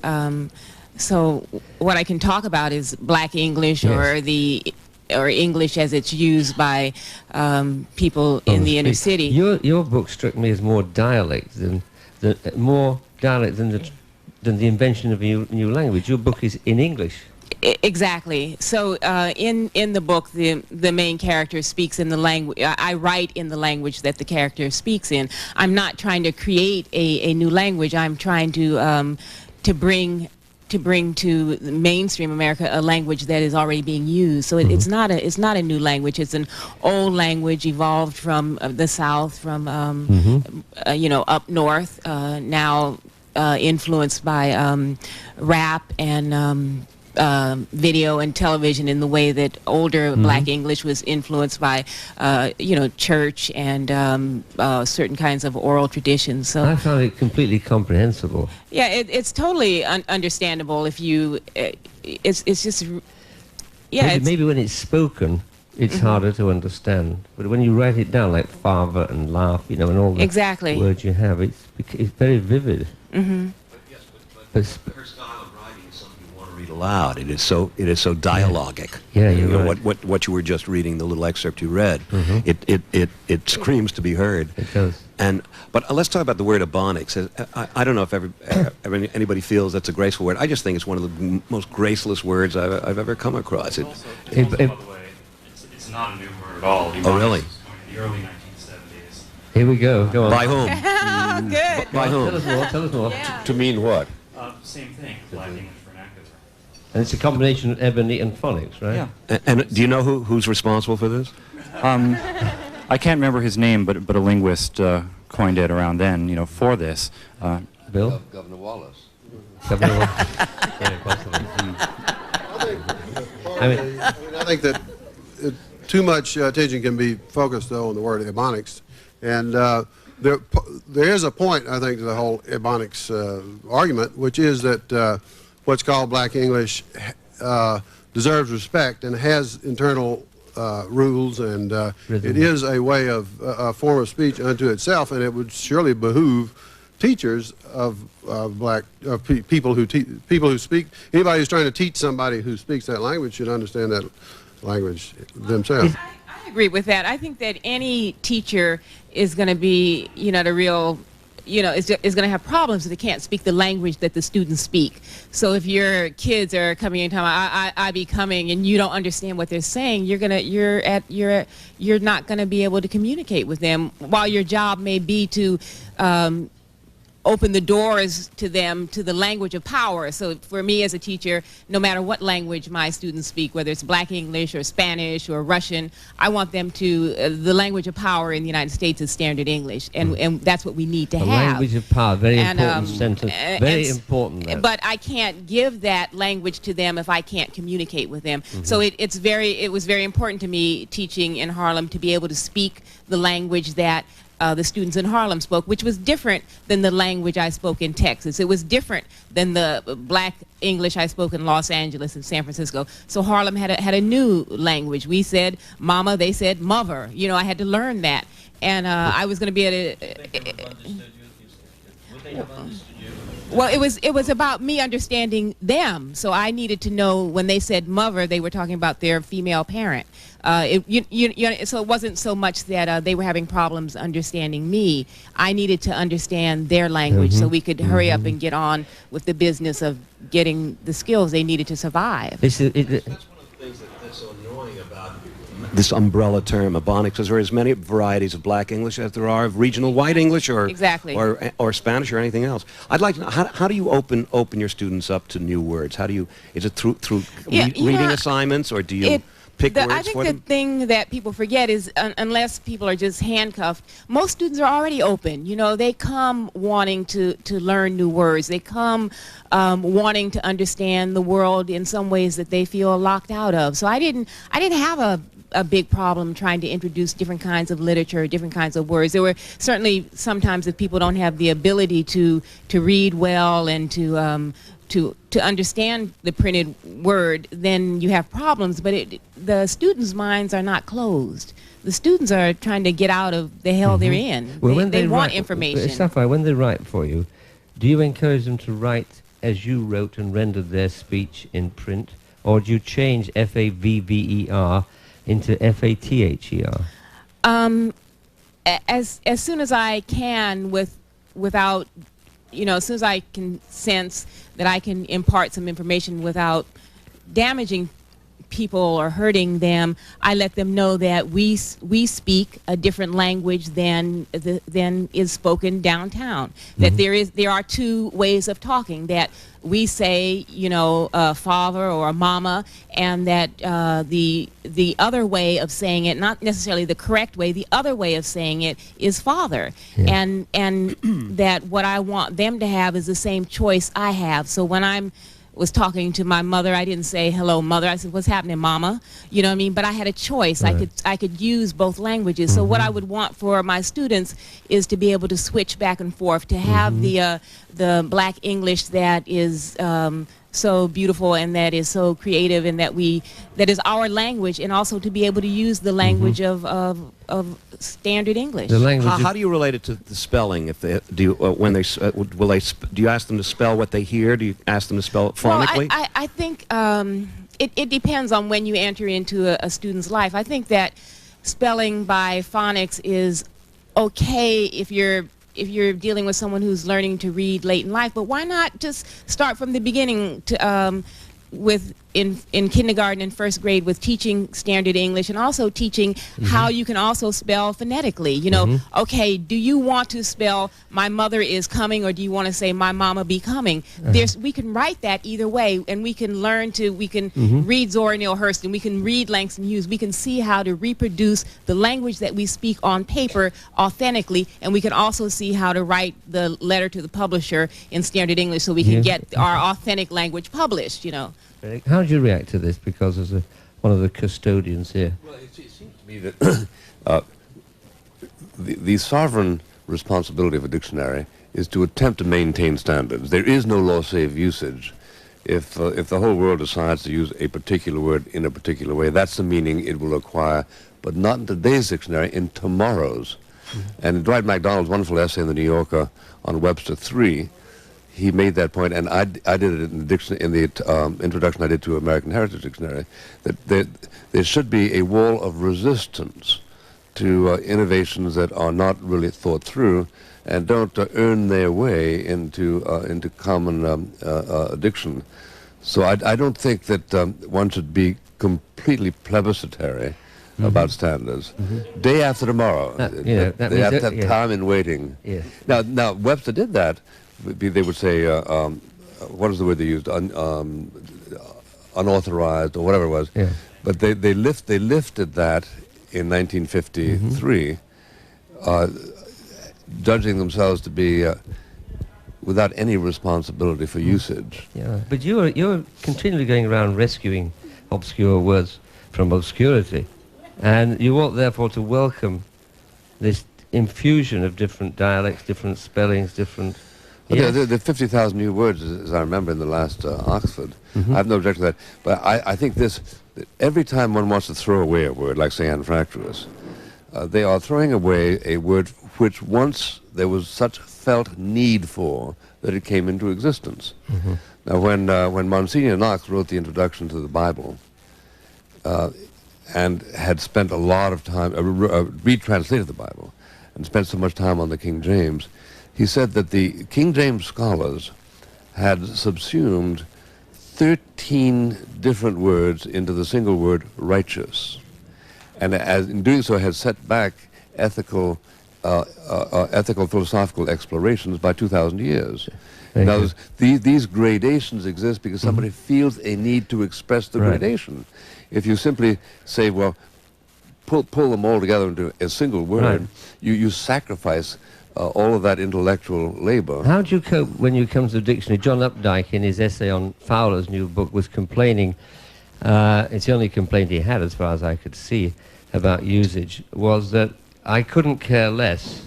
So what I can talk about is black English, yes, or English as it's used by people in the inner city. Your book struck me as more dialect than the invention of a new language. Your book is in English. Exactly. So in the book, the main character speaks in the language. I write in the language that the character speaks in. I'm not trying to create a new language. I'm trying to bring to mainstream America a language that is already being used. So it's not a new language. It's an old language evolved from the South, from up north, now influenced by rap and video and television in the way that older black English was influenced by church and certain kinds of oral traditions. So I found it completely comprehensible. Yeah, it's totally understandable if you it's just maybe when it's spoken it's harder to understand, but when you write it down, like father and laugh, and all the words you have, it's very vivid. But her style of writing is something you want to read aloud. It is so dialogic. Yeah, you you're know, right. what you were just reading, the little excerpt you read, it screams to be heard. It does. But let's talk about the word ebonics. I don't know if anybody feels that's a graceful word. I just think it's one of the most graceless words I've ever come across. By the way, it's not a new word at all. Oh, really? The early 1970s. Here we go. Go on. By whom? Good. By whom? Tell us more. Tell us more. Yeah. To mean what? Same thing, Black English vernacular. And it's a combination of ebony and phonics, right? Yeah. And do you know who's responsible for this? I can't remember his name, but a linguist coined it around then, for this. Bill? Governor Wallace. Governor Wallace. Very possibly. I think that too much attention can be focused, though, on the word ebonics. And there is a point, I think, to the whole ebonics argument, which is that what's called Black English deserves respect and has internal rules, and it is a way of a form of speech unto itself, and it would surely behoove teachers of people who speak. Anybody who's trying to teach somebody who speaks that language should understand that language themselves. I agree with that. I think that any teacher is going to be, the real, is going to have problems if they can't speak the language that the students speak. So if your kids are coming in, I be coming, and you don't understand what they're saying, you're not going to be able to communicate with them. While your job may be to open the doors to them to the language of power. So for me as a teacher, no matter what language my students speak, whether it's Black English or Spanish or Russian, I want them to, the language of power in the United States is standard English, and that's what we need to have. Language of power, very important sentence, very important. That. But I can't give that language to them if I can't communicate with them. So it was very important to me teaching in Harlem to be able to speak the language that the students in Harlem spoke, which was different than the language I spoke in Texas. It was different than the Black English I spoke in Los Angeles and San Francisco. So Harlem had a new language. We said mama, they said mother. I had to learn that. And I was going to be at Well, it was about me understanding them. So I needed to know when they said mother, they were talking about their female parent. So it wasn't so much that they were having problems understanding me. I needed to understand their language so we could hurry up and get on with the business of getting the skills they needed to survive. That's one of the things that's so annoying about this umbrella term, ebonics, because there are as many varieties of Black English as there are of regional White English or Spanish or anything else. I'd like to know, how do you open your students up to new words? Is it through reading assignments, or do you pick words I think for them? the thing that people forget is unless people are just handcuffed, most students are already open. They come wanting to learn new words. They come wanting to understand the world in some ways that they feel locked out of. So I didn't have a big problem trying to introduce different kinds of literature, different kinds of words. There were certainly sometimes if people don't have the ability to read well and to understand the printed word, then you have problems. But the students' minds are not closed. The students are trying to get out of the hell they're in. Well, they want information. Sapphire, when they write for you, do you encourage them to write as you wrote and rendered their speech in print, or do you change F-A-V-V-E-R into F-A-T-H-E-R? As soon as I can, without, as soon as I can sense that I can impart some information without damaging people or hurting them, I let them know that we speak a different language than is spoken downtown. That there are two ways of talking. That we say, father or mama, and that the other way of saying it, not necessarily the correct way, the other way of saying it is father. Yeah. And that what I want them to have is the same choice I have. So when I was talking to my mother, I didn't say hello mother, I said what's happening mama, you know what I mean? But I had a choice. Right. I could use both languages. So what I would want for my students is to be able to switch back and forth, to have the Black English that is so beautiful and that is so creative and that is our language, and also to be able to use the language of standard English. The language. How do you relate it to the spelling? If they do, when they will they do you ask them to spell what they hear? Do you ask them to spell it phonetically? Well, I think it depends on when you enter into a student's life. I think that spelling by phonics is okay if you're dealing with someone who's learning to read late in life, but why not just start from the beginning to in kindergarten and first grade with teaching standard English, and also teaching how you can also spell phonetically. You know, okay, do you want to spell "my mother is coming" or do you want to say "my mama be coming"? We can write that either way, and we can learn to read Zora Neale Hurston, we can read Langston Hughes, we can see how to reproduce the language that we speak on paper authentically, and we can also see how to write the letter to the publisher in standard English so we can get our authentic language published. You know. How do you react to this? Because as one of the custodians here. Well, it seems to me that the sovereign responsibility of a dictionary is to attempt to maintain standards. There is no law save usage. If the whole world decides to use a particular word in a particular way, that's the meaning it will acquire, but not in today's dictionary, in tomorrow's. And Dwight MacDonald's wonderful essay in the New Yorker on Webster 3, he made that point, and I did it in the introduction I did to American Heritage Dictionary, that there should be a wall of resistance to innovations that are not really thought through and don't earn their way into common diction. So I don't think that one should be completely plebiscitary about standards. Day after tomorrow, they have to have time in waiting. Yes. Now Webster did that. They would say, what is the word they used? Unauthorized or whatever it was. Yeah. But they lifted that in 1953, judging themselves to be without any responsibility for usage. Yeah, but you're continually going around rescuing obscure words from obscurity, and you ought therefore to welcome this infusion of different dialects, different spellings, different. Yeah. The 50,000 new words, as I remember in the last Oxford. I have no objection to that. But I think every time one wants to throw away a word, like say anfractuous, they are throwing away a word which once there was such felt need for that it came into existence. Now when Monsignor Knox wrote the introduction to the Bible, and had spent a lot of time, retranslated the Bible, and spent so much time on the King James, he said that the King James scholars had subsumed 13 different words into the single word righteous, and in doing so had set back ethical philosophical explorations by 2,000 years. Now, these gradations exist because somebody feels a need to express the gradation. If you simply say, well, pull them all together into a single word, you sacrifice all of that intellectual labor. How do you cope when you come to the dictionary? John Updike, in his essay on Fowler's new book, was complaining, it's the only complaint he had as far as I could see about usage, was that I couldn't care less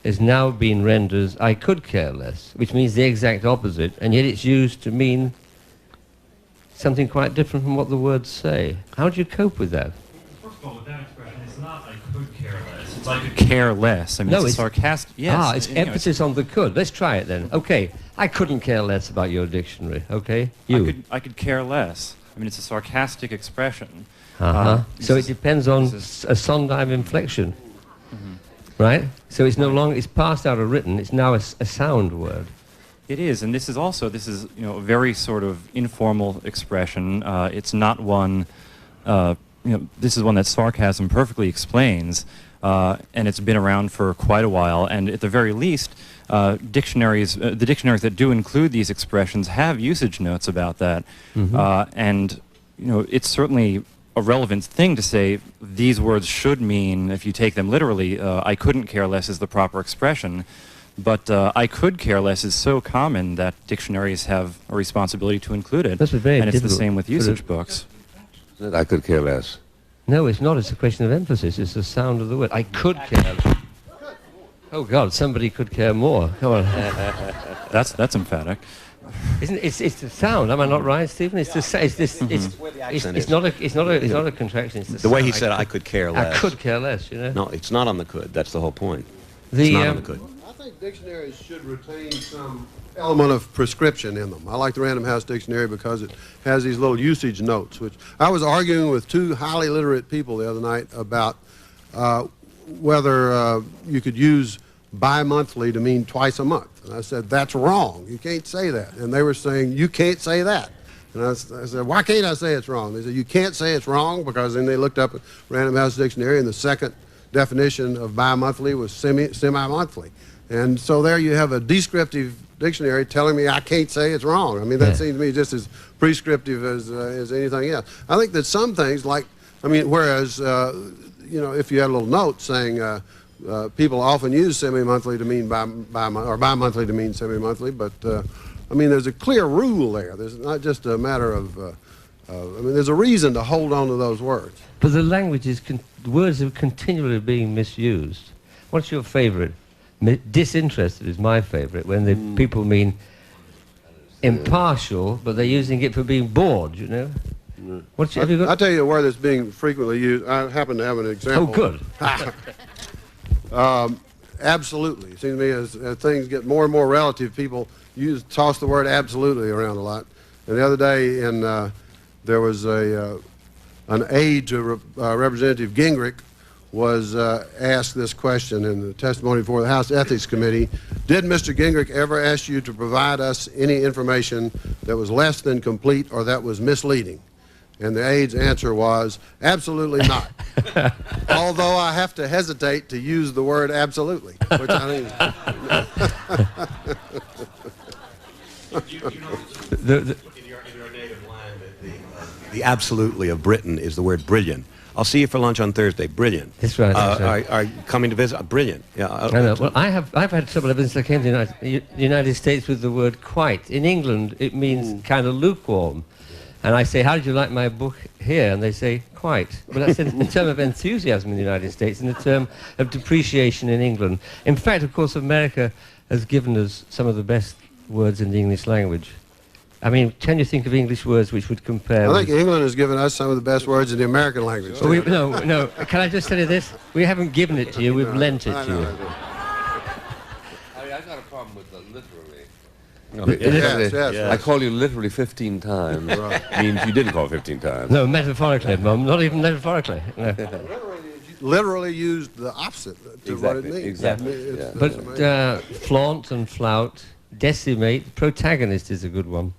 is now being rendered as I could care less, which means the exact opposite, and yet it's used to mean something quite different from what the words say. How do you cope with that? First of all, with that expression, it's not I could care less. It's I could care less. I mean, it's sarcastic. Yes. It's emphasis on the could. Let's try it then. Okay, I couldn't care less about your dictionary. Okay, you. I could care less. I mean, it's a sarcastic expression. So it depends on a sondime inflection, right? So it's no longer, it's passed out of written, it's now a sound word. It is, and this is a very sort of informal expression. It's not one, this is one that sarcasm perfectly explains, and it's been around for quite a while, and at the very least, the dictionaries that do include these expressions have usage notes about that, and it's certainly a relevant thing to say these words should mean, if you take them literally, I couldn't care less is the proper expression. But I could care less is so common that dictionaries have a responsibility to include it. That's very and it's the difficult same with usage books. I could care less. No, it's not. It's a question of emphasis. It's the sound of the word. I could care less. Oh, God, somebody could care more. Come on. That's emphatic. It's the sound. Am I not right, Stephen? It's the it's not a contraction. It's the way he sound. said, I could care less. I could care less. You know. No, it's not on the could. That's the whole point. It's not on the could. I think dictionaries should retain some element of prescription in them. I like the Random House Dictionary because it has these little usage notes, which I was arguing with two highly literate people the other night about whether you could use bi-monthly to mean twice a month. And I said, that's wrong. You can't say that. And they were saying, you can't say that. And I said, why can't I say it's wrong? They said, you can't say it's wrong, because then they looked up at Random House Dictionary, and the second definition of bi-monthly was semi-monthly. And so there you have a descriptive dictionary telling me I can't say it's wrong. I mean, that seems to me just as prescriptive as anything else. I think that some things, like, I mean, whereas, you know, if you had a little note saying people often use semi-monthly to mean bi-monthly to mean semi-monthly, but I mean, there's a clear rule there. There's not just a matter of, I mean, there's a reason to hold on to those words. But the language is, words are continually being misused. What's your favorite? Disinterested is my favorite, when the people mean impartial, but they're using it for being bored, you know? What's have you got? I'll tell you a word that's being frequently used. I happen to have an example. Oh, good. Absolutely. It seems to me as things get more and more relative, people toss the word absolutely around a lot. And the other day, there was an aide to Representative Gingrich was asked this question in the testimony before the House Ethics Committee. Did Mr. Gingrich ever ask you to provide us any information that was less than complete or that was misleading? And the aide's answer was, absolutely not. Although I have to hesitate to use the word absolutely, which I mean... In your native land, the absolutely of Britain is the word brilliant. I'll see you for lunch on Thursday. Brilliant. That's right. That's right. Are you coming to visit? Brilliant. Yeah. I know. Well, I've had trouble ever since I came to the United States with the word quite. In England, it means kind of lukewarm. And I say, how did you like my book here? And they say, quite. But that's in term of enthusiasm in the United States, and a term of depreciation in England. In fact, of course, America has given us some of the best words in the English language. I mean, can you think of English words which would compare? I think England has given us some of the best words in the American language. Well, no. Can I just tell you this? We haven't given it to you, we've lent it to you. I've got a problem with the literally. Yes. I call you literally 15 times. Right. Means you didn't call 15 times. No, metaphorically, Mum. Not even metaphorically. No. Literally used the opposite to what it means. Exactly. But flaunt and flout, decimate, protagonist is a good one.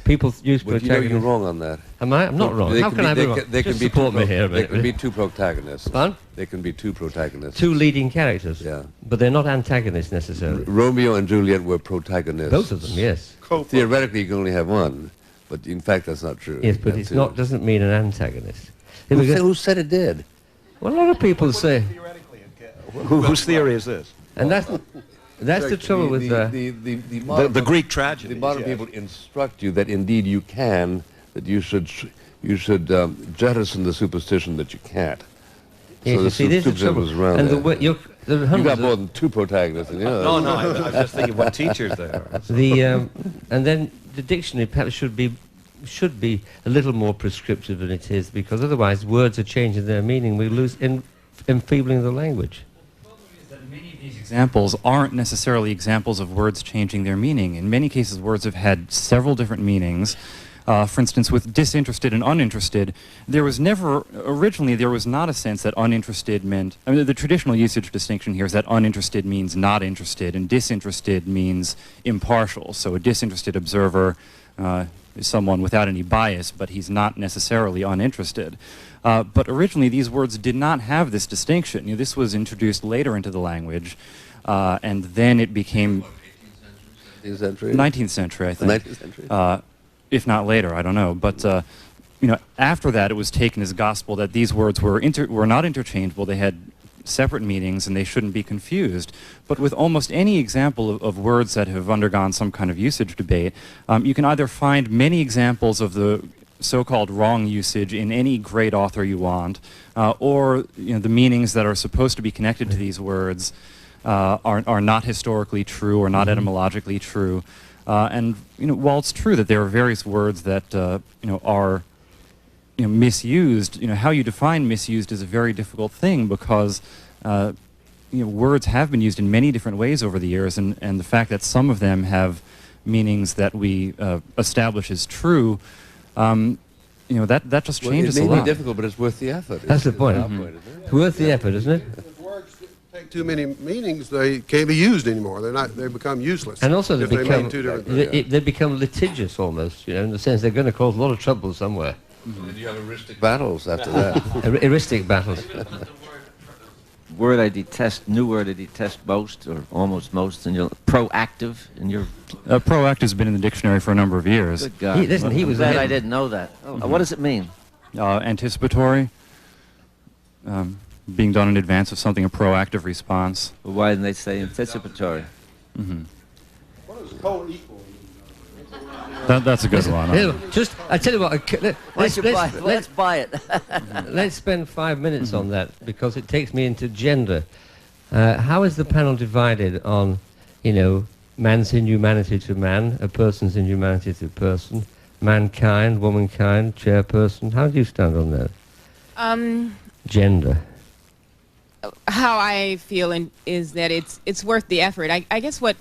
People use But protagonist. you know you're wrong on that. Am I? I'm not wrong. How can I be wrong? They Just can be support me here. There can be two protagonists. Fun? They can be two protagonists. Two leading characters. Yeah. But they're not antagonists necessarily. Romeo and Juliet were protagonists. Both of them, yes. Theoretically, you can only have one, but in fact, that's not true. Yes, but it's not. Doesn't mean an antagonist. Who said it did? Well, a lot of people say. Whose theory is this? And that's the trouble with the Greek tragedy. The modern people instruct you that indeed you can, that you should jettison the superstition that you can't. Yes, so you see, this is the trouble. And you got more than two protagonists. No, I was just thinking what teachers they are. And then the dictionary perhaps should be a little more prescriptive than it is, because otherwise words are changing their meaning. We lose enfeebling the language. Many of these examples aren't necessarily examples of words changing their meaning. In many cases, words have had several different meanings. For instance, with disinterested and uninterested, originally there was not a sense that uninterested meant, I mean, the traditional usage distinction here is that uninterested means not interested, and disinterested means impartial. So a disinterested observer is someone without any bias, but he's not necessarily uninterested. But originally, these words did not have this distinction. You know, this was introduced later into the language, and then it became 18th century? 19th century, I think. 19th century? If not later, I don't know. But after that, it was taken as gospel that these words were not interchangeable. They had separate meanings, and they shouldn't be confused. But with almost any example of words that have undergone some kind of usage debate, you can either find many examples of the so-called wrong usage in any great author you want, or the meanings that are supposed to be connected to these words are not historically true or not etymologically true. And while it's true that there are various words that are misused, how you define misused is a very difficult thing because words have been used in many different ways over the years, and the fact that some of them have meanings that we establish as true, that just changes a lot. It may be difficult, but it's worth the effort. That's the point. It's worth the effort, isn't it? If words take too many meanings, they can't be used anymore. They become useless. And also if they become mean two different things. they become litigious almost, in the sense they're going to cause a lot of trouble somewhere. And you have heuristic battles after that. Heuristic battles. Word I detest, new word I detest most, or almost most, and proactive in your... Proactive has been in the dictionary for a number of years. Good God. He was glad ahead. I didn't know that. What does it mean? Anticipatory, being done in advance of something, a proactive response. Well, why didn't they say anticipatory? What does co-equal? That's a good one. I tell you what, Let's buy it. let's spend 5 minutes on that, because it takes me into gender. How is the panel divided on, man's inhumanity to man, a person's inhumanity to person, mankind, womankind, chairperson? How do you stand on that? Gender. How I feel is that it's worth the effort. I guess what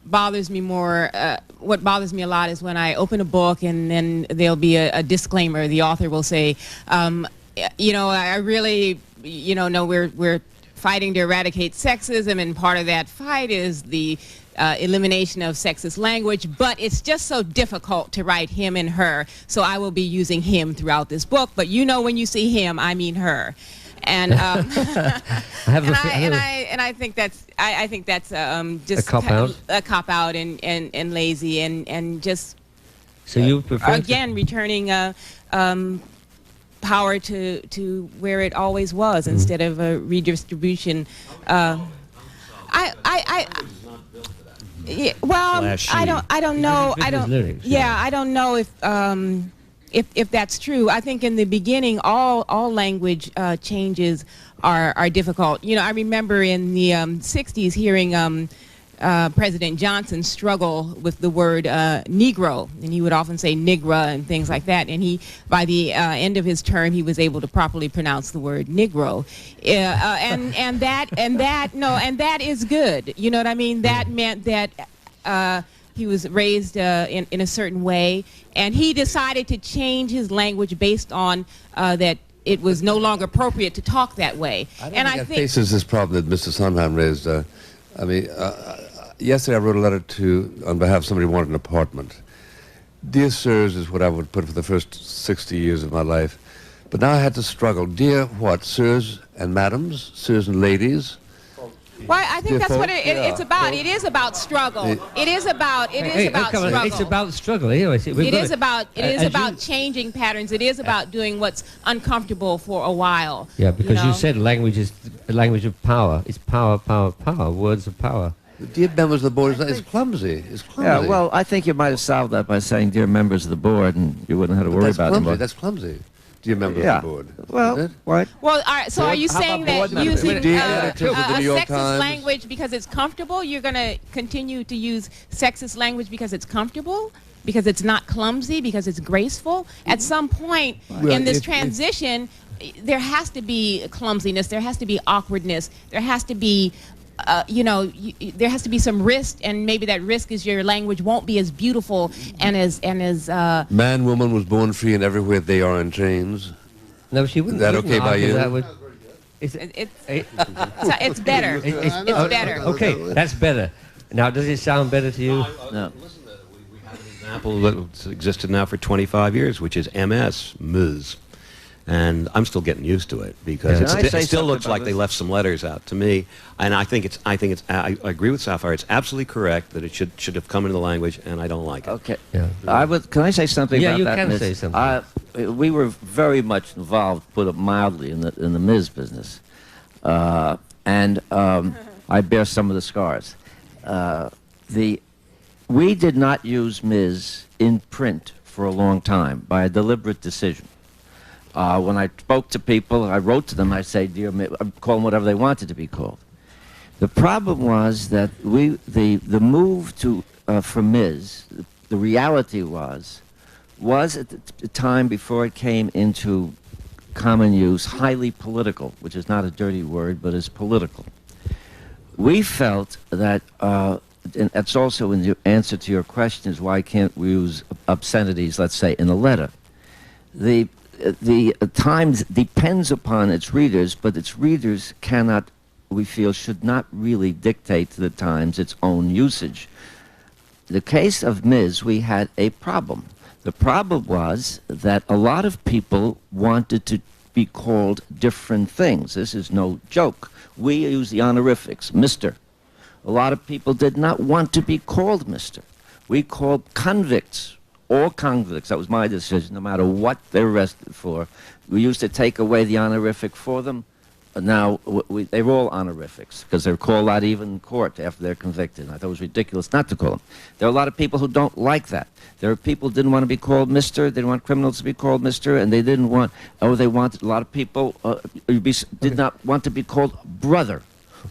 bothers me more, what bothers me a lot is when I open a book and then there'll be a disclaimer. The author will say, I really, know we're fighting to eradicate sexism, and part of that fight is the elimination of sexist language, but it's just so difficult to write him and her, so I will be using him throughout this book, but when you see him, I mean her. And I think that's just a cop out and lazy and just so you prefer again returning power to where it always was instead of a redistribution. I don't know. I don't know if that's true. I think in the beginning, all language changes are difficult. I remember in the 60s hearing President Johnson struggle with the word Negro, and he would often say Nigra and things like that. And by the end of his term, he was able to properly pronounce the word Negro, and that is good. You know what I mean? That meant that he was raised in a certain way, and he decided to change his language based on that it was no longer appropriate to talk that way. I think faces this problem that Mr. Sondheim raised. Yesterday I wrote a letter on behalf of somebody who wanted an apartment. Dear sirs is what I would put for the first 60 years of my life. But now I had to struggle. Dear what? Sirs and madams? Sirs and ladies? Well, I think that's what it's about. It is about struggle. It is about struggle. It's about struggle. Anyway, it is about changing patterns. It is about doing what's uncomfortable for a while. Yeah, because you said language is the language of power. It's power, power, power. Words of power. Dear members of the board, it's clumsy. It's clumsy. Yeah, well, I think you might have solved that by saying dear members of the board, and you wouldn't have to worry about it. That's clumsy. Dear members of the board. Well, what? Well, all right, so are you saying that using a sexist Times language because it's comfortable, you're going to continue to use sexist language because it's comfortable? Because it's not clumsy? Because it's graceful? At some point in this transition, there has to be clumsiness. There has to be awkwardness. There has to be there has to be some risk, and maybe that risk is your language won't be as beautiful and as man, woman was born free, and everywhere they are in chains. No, she wouldn't. Is that okay by you? It's better. It's better. Okay, that's better. Now, does it sound better to you? No. We have an example that's existed now for 25 years, which is MS. And I'm still getting used to it because it still looks like they left some letters out to me. And I agree with Sapphire. It's absolutely correct that it should have come into the language, and I don't like it. Okay. Yeah. Can I say something about that? Yeah, you can say something. We were very much involved, put it mildly, in the Ms. business, and I bear some of the scars. We did not use Ms. in print for a long time by a deliberate decision. When I spoke to people, I wrote to them, I say, dear, I'd call them whatever they wanted to be called. The problem was that the move to for Ms., the reality was at the time before it came into common use, highly political, which is not a dirty word, but is political. We felt that, and that's also in the answer to your question, is why can't we use obscenities, let's say, in a letter? The Times depends upon its readers, but its readers cannot, we feel, should not really dictate to the Times its own usage. The case of Ms., we had a problem. The problem was that a lot of people wanted to be called different things. This is no joke. We use the honorifics, Mr. A lot of people did not want to be called Mr. We called convicts, all convicts. That was my decision, no matter what they're arrested for. We used to take away the honorific for them. Now, they're all honorifics, because they're called out even in court after they're convicted. I thought it was ridiculous not to call them. There are a lot of people who don't like that. There are people who didn't want to be called Mr., they didn't want criminals to be called Mr., and they didn't want, they wanted, a lot of people did not want to be called brother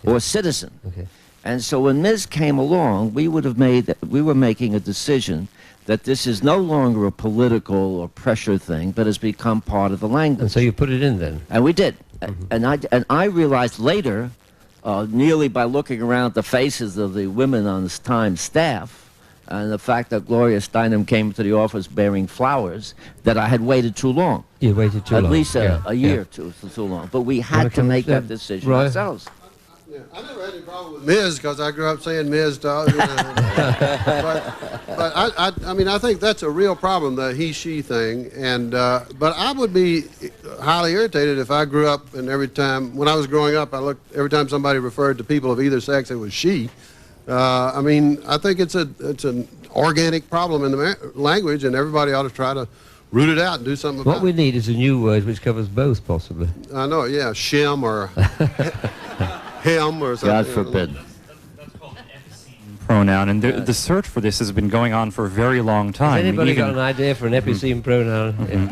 or citizen. Okay. And so when Ms. came along, we were making a decision that this is no longer a political or pressure thing, but has become part of the language. And so you put it in then? And we did. And I realized later, nearly by looking around at the faces of the women on the Times staff, and the fact that Gloria Steinem came to the office bearing flowers, that I had waited too long. You waited too long. At least a year too long. But we had to make that decision ourselves. Yeah, I never had any problem with Ms. because I grew up saying Ms. But I mean, I think that's a real problem, the he/she thing. And but I would be highly irritated if I grew up and every time, when I was growing up, every time somebody referred to people of either sex, it was she. I mean, I think it's an organic problem in the language, and everybody ought to try to root it out and do something about it. What we need is a new word which covers both, possibly. I know, yeah, shim or him or something. God forbid. That's called an epicene pronoun, and the search for this has been going on for a very long time. Has anybody got an idea for an epicene pronoun?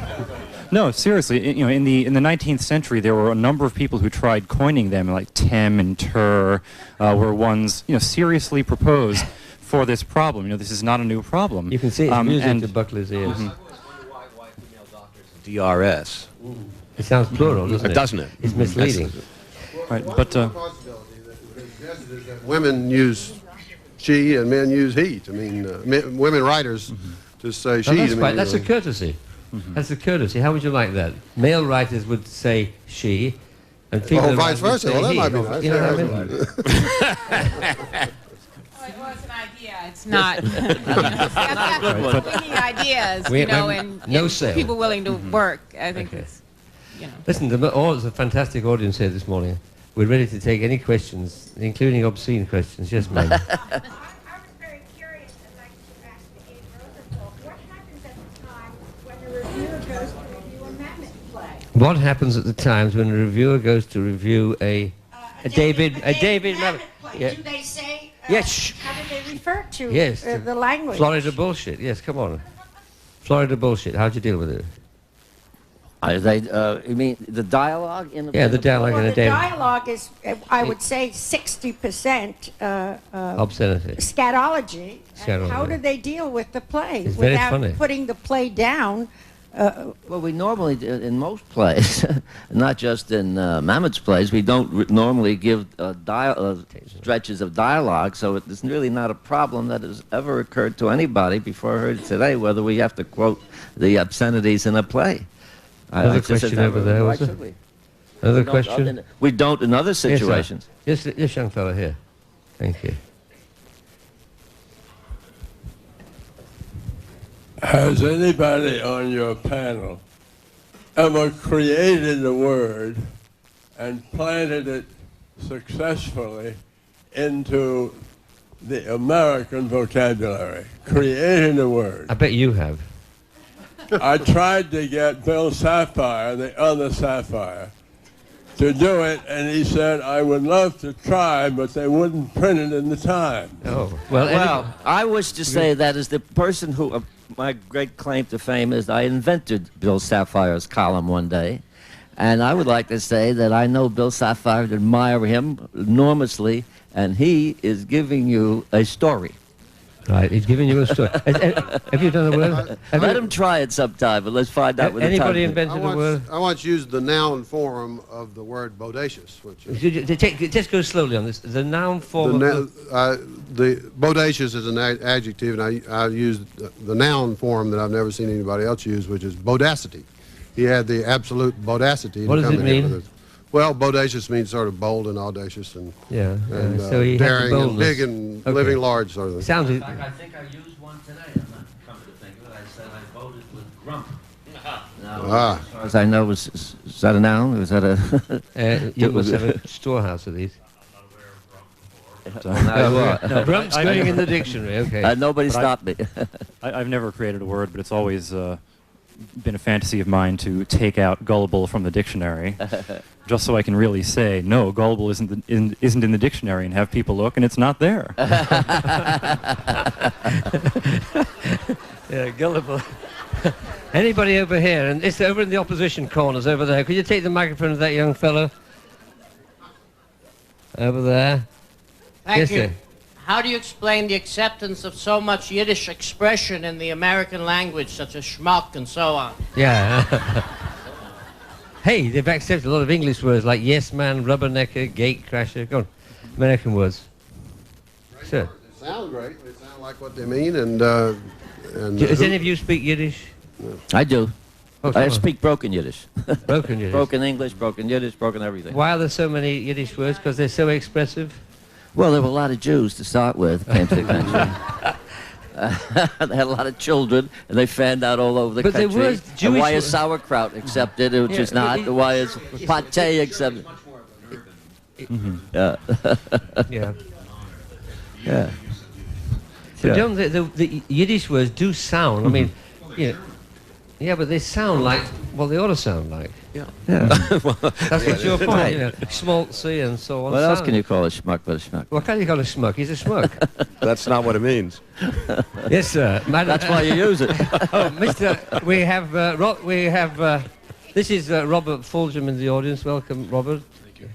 No, seriously. You know, in the 19th century, there were a number of people who tried coining them, like tem and ter, were ones seriously proposed for this problem. This is not a new problem. You can see it's music to Buckley's ears. Why female doctors DRS? It sounds plural, doesn't it? Doesn't it? It's misleading. Right, but women use she and men use he. I mean, women writers just say she. That's a courtesy. That's a courtesy. How would you like that? Male writers would say she, and female vice writers versa. would say Well, that he. might be nice. You know what I mean? Well, it's an idea. It's not. Any ideas, and no sale. people willing to work. I think it's, Listen, there's a fantastic audience here this morning. We're ready to take any questions, including obscene questions. Yes, ma'am. I was very curious. I'd like to ask Abe Rosenthal, what happens at the time when a reviewer goes to review a Mammoth play? What happens at the times when a reviewer goes to review a David Mamet play? Yeah. Do they say? Yes. How do they refer to Yes, the language? Florida bullshit. Yes, come on. Florida bullshit. How'd you deal with it? You mean the dialogue in the Yeah, the dialogue Well, in a the David. dialogue is, I would say, 60% Obscenity. scatology. And how Scatology. do they deal with the play It's very without funny. putting the play down? Well, we normally, in most plays, not just in Mamet's plays, we don't normally give stretches of dialogue, so it's really not a problem that has ever occurred to anybody before I heard it today, whether we have to quote the obscenities in a play. Another question over there, was it? Another question? We don't in other situations. Yes, young fellow here. Thank you. Has anybody on your panel ever created a word and planted it successfully into the American vocabulary? Created a word. I bet you have. I tried to get Bill Sapphire, the other Sapphire, to do it, and he said, I would love to try, but they wouldn't print it in the Times. Oh, well, I wish to say that as the person who, my great claim to fame is I invented Bill Sapphire's column one day, and I would like to say that I know Bill Sapphire, admire him enormously, and he is giving you a story. Right, he's giving you a story. Have you done a word? Let him try it sometime, but let's find out. Anybody invented a word? I once used the noun form of the word bodacious, which is... Just go slowly on this. The noun form the bodacious is an adjective, and I used the noun form that I've never seen anybody else use, which is bodacity. He had the absolute bodacity. What does it mean? Well, bodacious means sort of bold and audacious and, so he daring had and big and living large sort of thing. Sounds. In fact, I think I used one today. I'm not coming to think of it. I said I voted with grump. Now, as far as I know, is that a noun? Was that a? You must have a storehouse of these. Grump's going in the dictionary. Okay. Nobody stopped me. I've never created a word, but it's always been a fantasy of mine to take out gullible from the dictionary, just so I can really say, no, gullible isn't in the dictionary, and have people look, and it's not there. Yeah, gullible. Anybody over here? And it's over in the opposition corners over there. Could you take the microphone to that young fellow? Over there. Thank you. Sir. How do you explain the acceptance of so much Yiddish expression in the American language, such as schmuck and so on? Yeah. Hey, they've accepted a lot of English words like yes man, rubbernecker, gate crasher. Go on. American words. Sure. They sound great. They sound like what they mean. And does any of you speak Yiddish? No. I do. Oh, I speak broken Yiddish. Broken Yiddish. Broken English, broken Yiddish, broken everything. Why are there so many Yiddish words? Because they're so expressive? Well, there were a lot of Jews to start with, came to the country. They had a lot of children, and they fanned out all over the country. But there was Jewish... And why is sauerkraut accepted, which is not? Why is pate accepted? Yeah. Yeah. Yeah. But don't the Yiddish words do sound, I mean, yeah, but they sound like, well, they ought to sound like. Yeah. That's what's your point, schmaltzy and so on. What else can you call a schmuck but a schmuck? What can you call a schmuck? He's a schmuck. That's not what it means. Yes, sir. That's why you use it. Oh, Mr. We have, this is Robert Fulgham in the audience. Welcome, Robert. Thank you.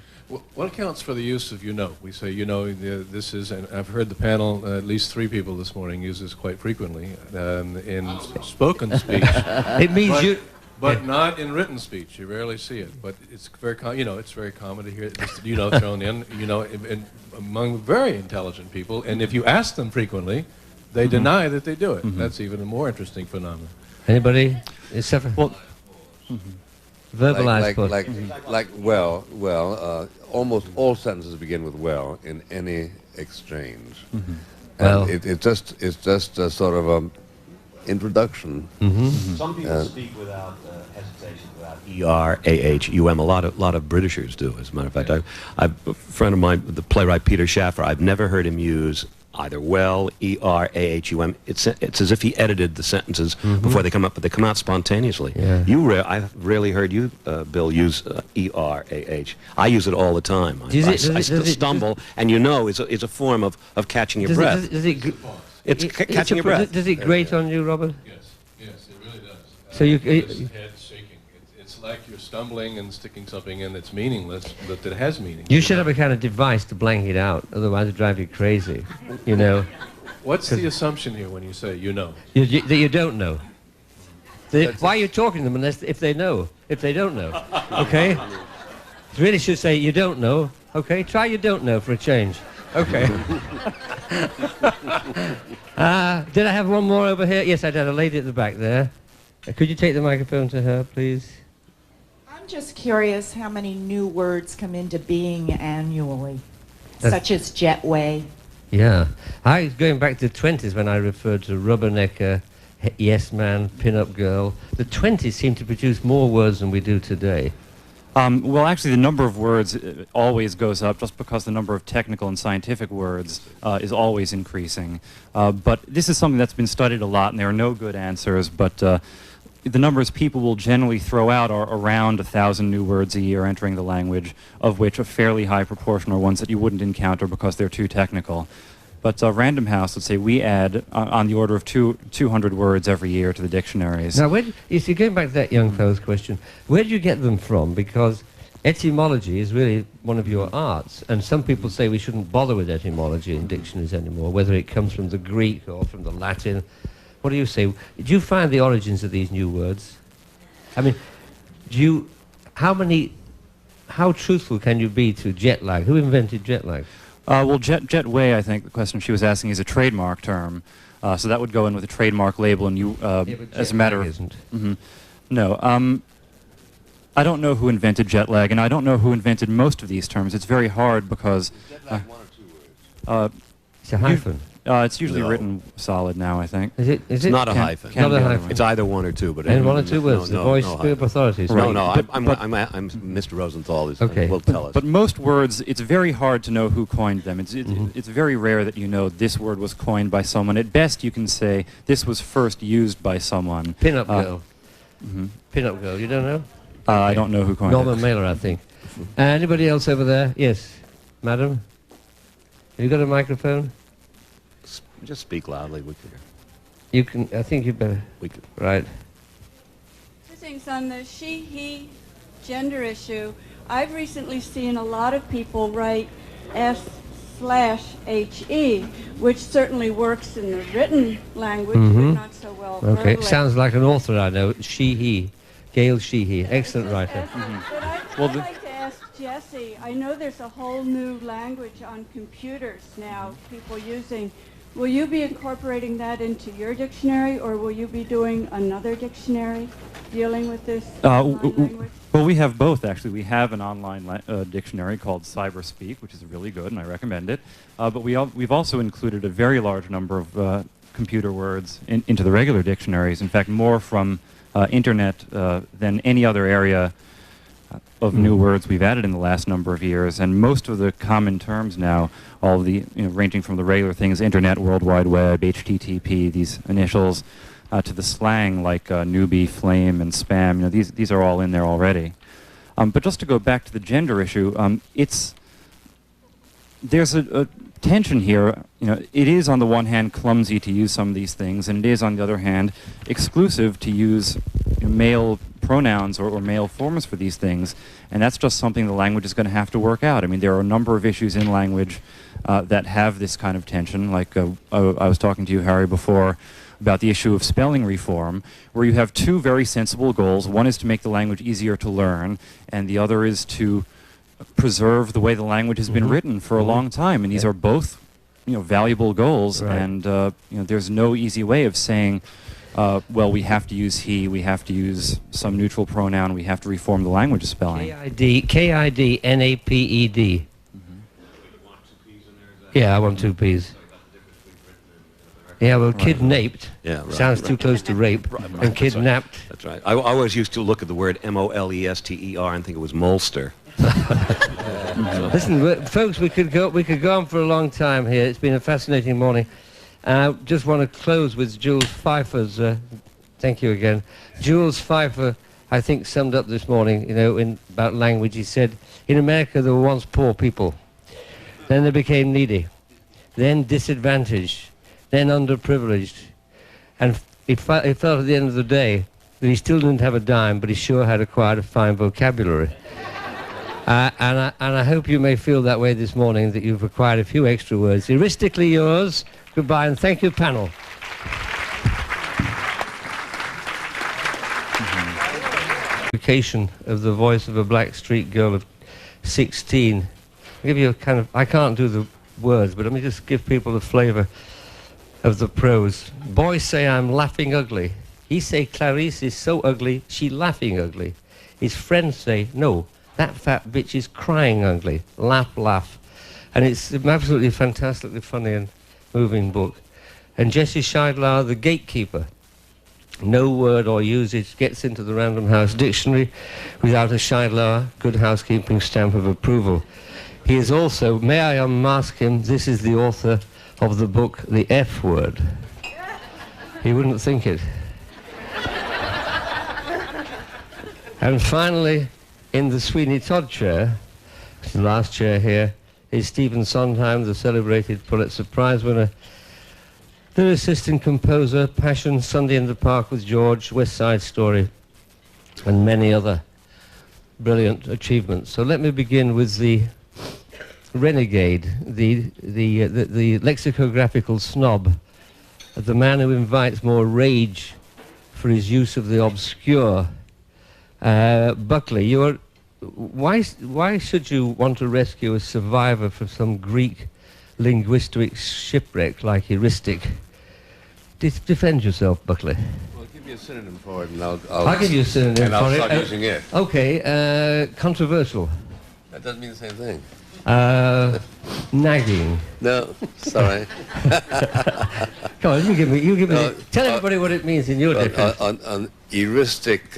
What accounts for the use of you know? We say this is, and I've heard the panel, at least 3 people this morning use this quite frequently in spoken speech. It means but not in written speech. You rarely see it. But it's very, it's very common to hear thrown in, among very intelligent people. And if you ask them frequently, they deny that they do it. That's even a more interesting phenomenon. Anybody? Well, verbalize. Like almost all sentences begin with well in any exchange. Well, and it's just a sort of a introduction. Some people speak without hesitation, without E-R-A-H-U-M. A lot of Britishers do, as a matter of fact. A friend of mine, the playwright Peter Schaffer, I've never heard him use either well, E-R-A-H-U-M. It's as if he edited the sentences before they come up, but they come out spontaneously. Yeah. I've rarely heard you, Bill, use E-R-A-H. I use it all the time. I stumble, and it's a form of catching your breath. It's catching your breath. Does it grate on you, Robert? Yes, it really does. So you... head shaking. It's like you're stumbling and sticking something in that's meaningless, but that has meaning. You should have a kind of device to blank it out, otherwise it'd drive you crazy, What's the assumption here when you say that you don't know? Why are you talking to them if they know? If they don't know, okay? You really should say you don't know, okay? Try you don't know for a change. Okay. Did I have one more over here? Yes, I did. A lady at the back there. Could you take the microphone to her, please? I'm just curious how many new words come into being annually, such as jetway. Yeah. I was going back to the 20s when I referred to rubbernecker, yes man, pin-up girl. The 20s seem to produce more words than we do today. Well, actually, the number of words always goes up just because the number of technical and scientific words is always increasing. But this is something that's been studied a lot, and there are no good answers, but the numbers people will generally throw out are around 1,000 new words a year entering the language, of which a fairly high proportion are ones that you wouldn't encounter because they're too technical. But Random House, let's say, we add on the order of 200 words every year to the dictionaries. Now, going back to that young fellow's question, where do you get them from? Because etymology is really one of your arts, and some people say we shouldn't bother with etymology in dictionaries anymore, whether it comes from the Greek or from the Latin. What do you say? Do you find the origins of these new words? I mean, how truthful can you be to jet lag? Who invented jet lag? Well, jetway, I think the question she was asking, is a trademark term. So that would go in with a trademark label, and you, as a matter of... isn't. No. I don't know who invented jet lag, and I don't know who invented most of these terms. It's very hard because... Is jet lag one or two words? It's a hyphen. It's usually written solid now, I think. Is it? It's not a hyphen. Not a hyphen. It's either one or two, but And one or two words. The voice of authorities. No, no. I'm Mr. Rosenthal will tell us. But most words, it's very hard to know who coined them. It's very rare that you know this word was coined by someone. At best, you can say this was first used by someone. Pin-up girl. Pin-up girl. You don't know? I don't know who coined it. Norman Mailer, I think. Anybody else over there? Yes, madam. Have you got a microphone? Just speak loudly. We can. You can. I think you better. We could. Right. Two things on the she/he gender issue. I've recently seen a lot of people write S/HE, which certainly works in the written language, but not so well. Okay. verbally. Sounds like an author I know. She/he. Gail Sheehy, excellent writer. But I'd like to ask Jesse, I know there's a whole new language on computers now, people using. Will you be incorporating that into your dictionary, or will you be doing another dictionary dealing with this language? Well, we have both, actually. We have an online dictionary called Cyberspeak, which is really good, and I recommend it. But we've also included a very large number of computer words into the regular dictionaries. In fact, more from internet than any other area of new words we've added in the last number of years, and most of the common terms now, all the ranging from the regular things, internet, World Wide Web, HTTP, these initials, to the slang like newbie, flame, and spam. These are all in there already. But just to go back to the gender issue, there's a tension here. It is on the one hand clumsy to use some of these things, and it is on the other hand exclusive to use male pronouns or male forms for these things, and that's just something the language is going to have to work out. I mean, there are a number of issues in language that have this kind of tension, like I was talking to you, Harry, before about the issue of spelling reform, where you have two very sensible goals. One is to make the language easier to learn, and the other is to preserve the way the language has been written for a long time, and these are both valuable goals, and there's no easy way of saying well, we have to use he, we have to use some neutral pronoun, we have to reform the language spelling. K-I-D-N-A-P-E-D. Yeah, I want two P's. Yeah, well, kidnaped sounds too close to rape, and kidnapped. That's right. I always used to look at the word M-O-L-E-S-T-E-R and think it was molster. Listen, folks, we could go on for a long time here. It's been a fascinating morning. I just want to close with Jules Pfeiffer's, thank you again. Jules Pfeiffer, I think, summed up this morning, about language. He said, in America there were once poor people, then they became needy, then disadvantaged, then underprivileged, and he felt at the end of the day that he still didn't have a dime, but he sure had acquired a fine vocabulary. And I hope you may feel that way this morning, that you've acquired a few extra words. Heuristically yours. Goodbye, and thank you, panel. Education of the voice of a black street girl of 16. I'll give you I can't do the words, but let me just give people the flavor of the prose. Boys say I'm laughing ugly. He say Clarice is so ugly, she laughing ugly. His friends say, no, that fat bitch is crying ugly. Laugh, laugh. And it's absolutely fantastically funny and moving book. And Jesse Scheidler, the gatekeeper. No word or usage gets into the Random House Dictionary without a Scheidler good housekeeping stamp of approval. He is also, may I unmask him, this is the author of the book The F Word. He wouldn't think it. And finally, in the Sweeney Todd chair, the last chair here, is Stephen Sondheim, the celebrated Pulitzer Prize winner, lyricist and composer, Passion, Sunday in the Park with George, West Side Story, and many other brilliant achievements. So let me begin with the renegade, the lexicographical snob, the man who invites more rage for his use of the obscure. Buckley, why should you want to rescue a survivor from some Greek linguistic shipwreck like heuristic? Defend yourself, Buckley. Well, give me a synonym for it, and I'll give you a synonym and I'll for start it. using it. Okay, controversial. That doesn't mean the same thing. Nagging. No, sorry. Come on, you give me. Tell everybody what it means in your defense. An heuristic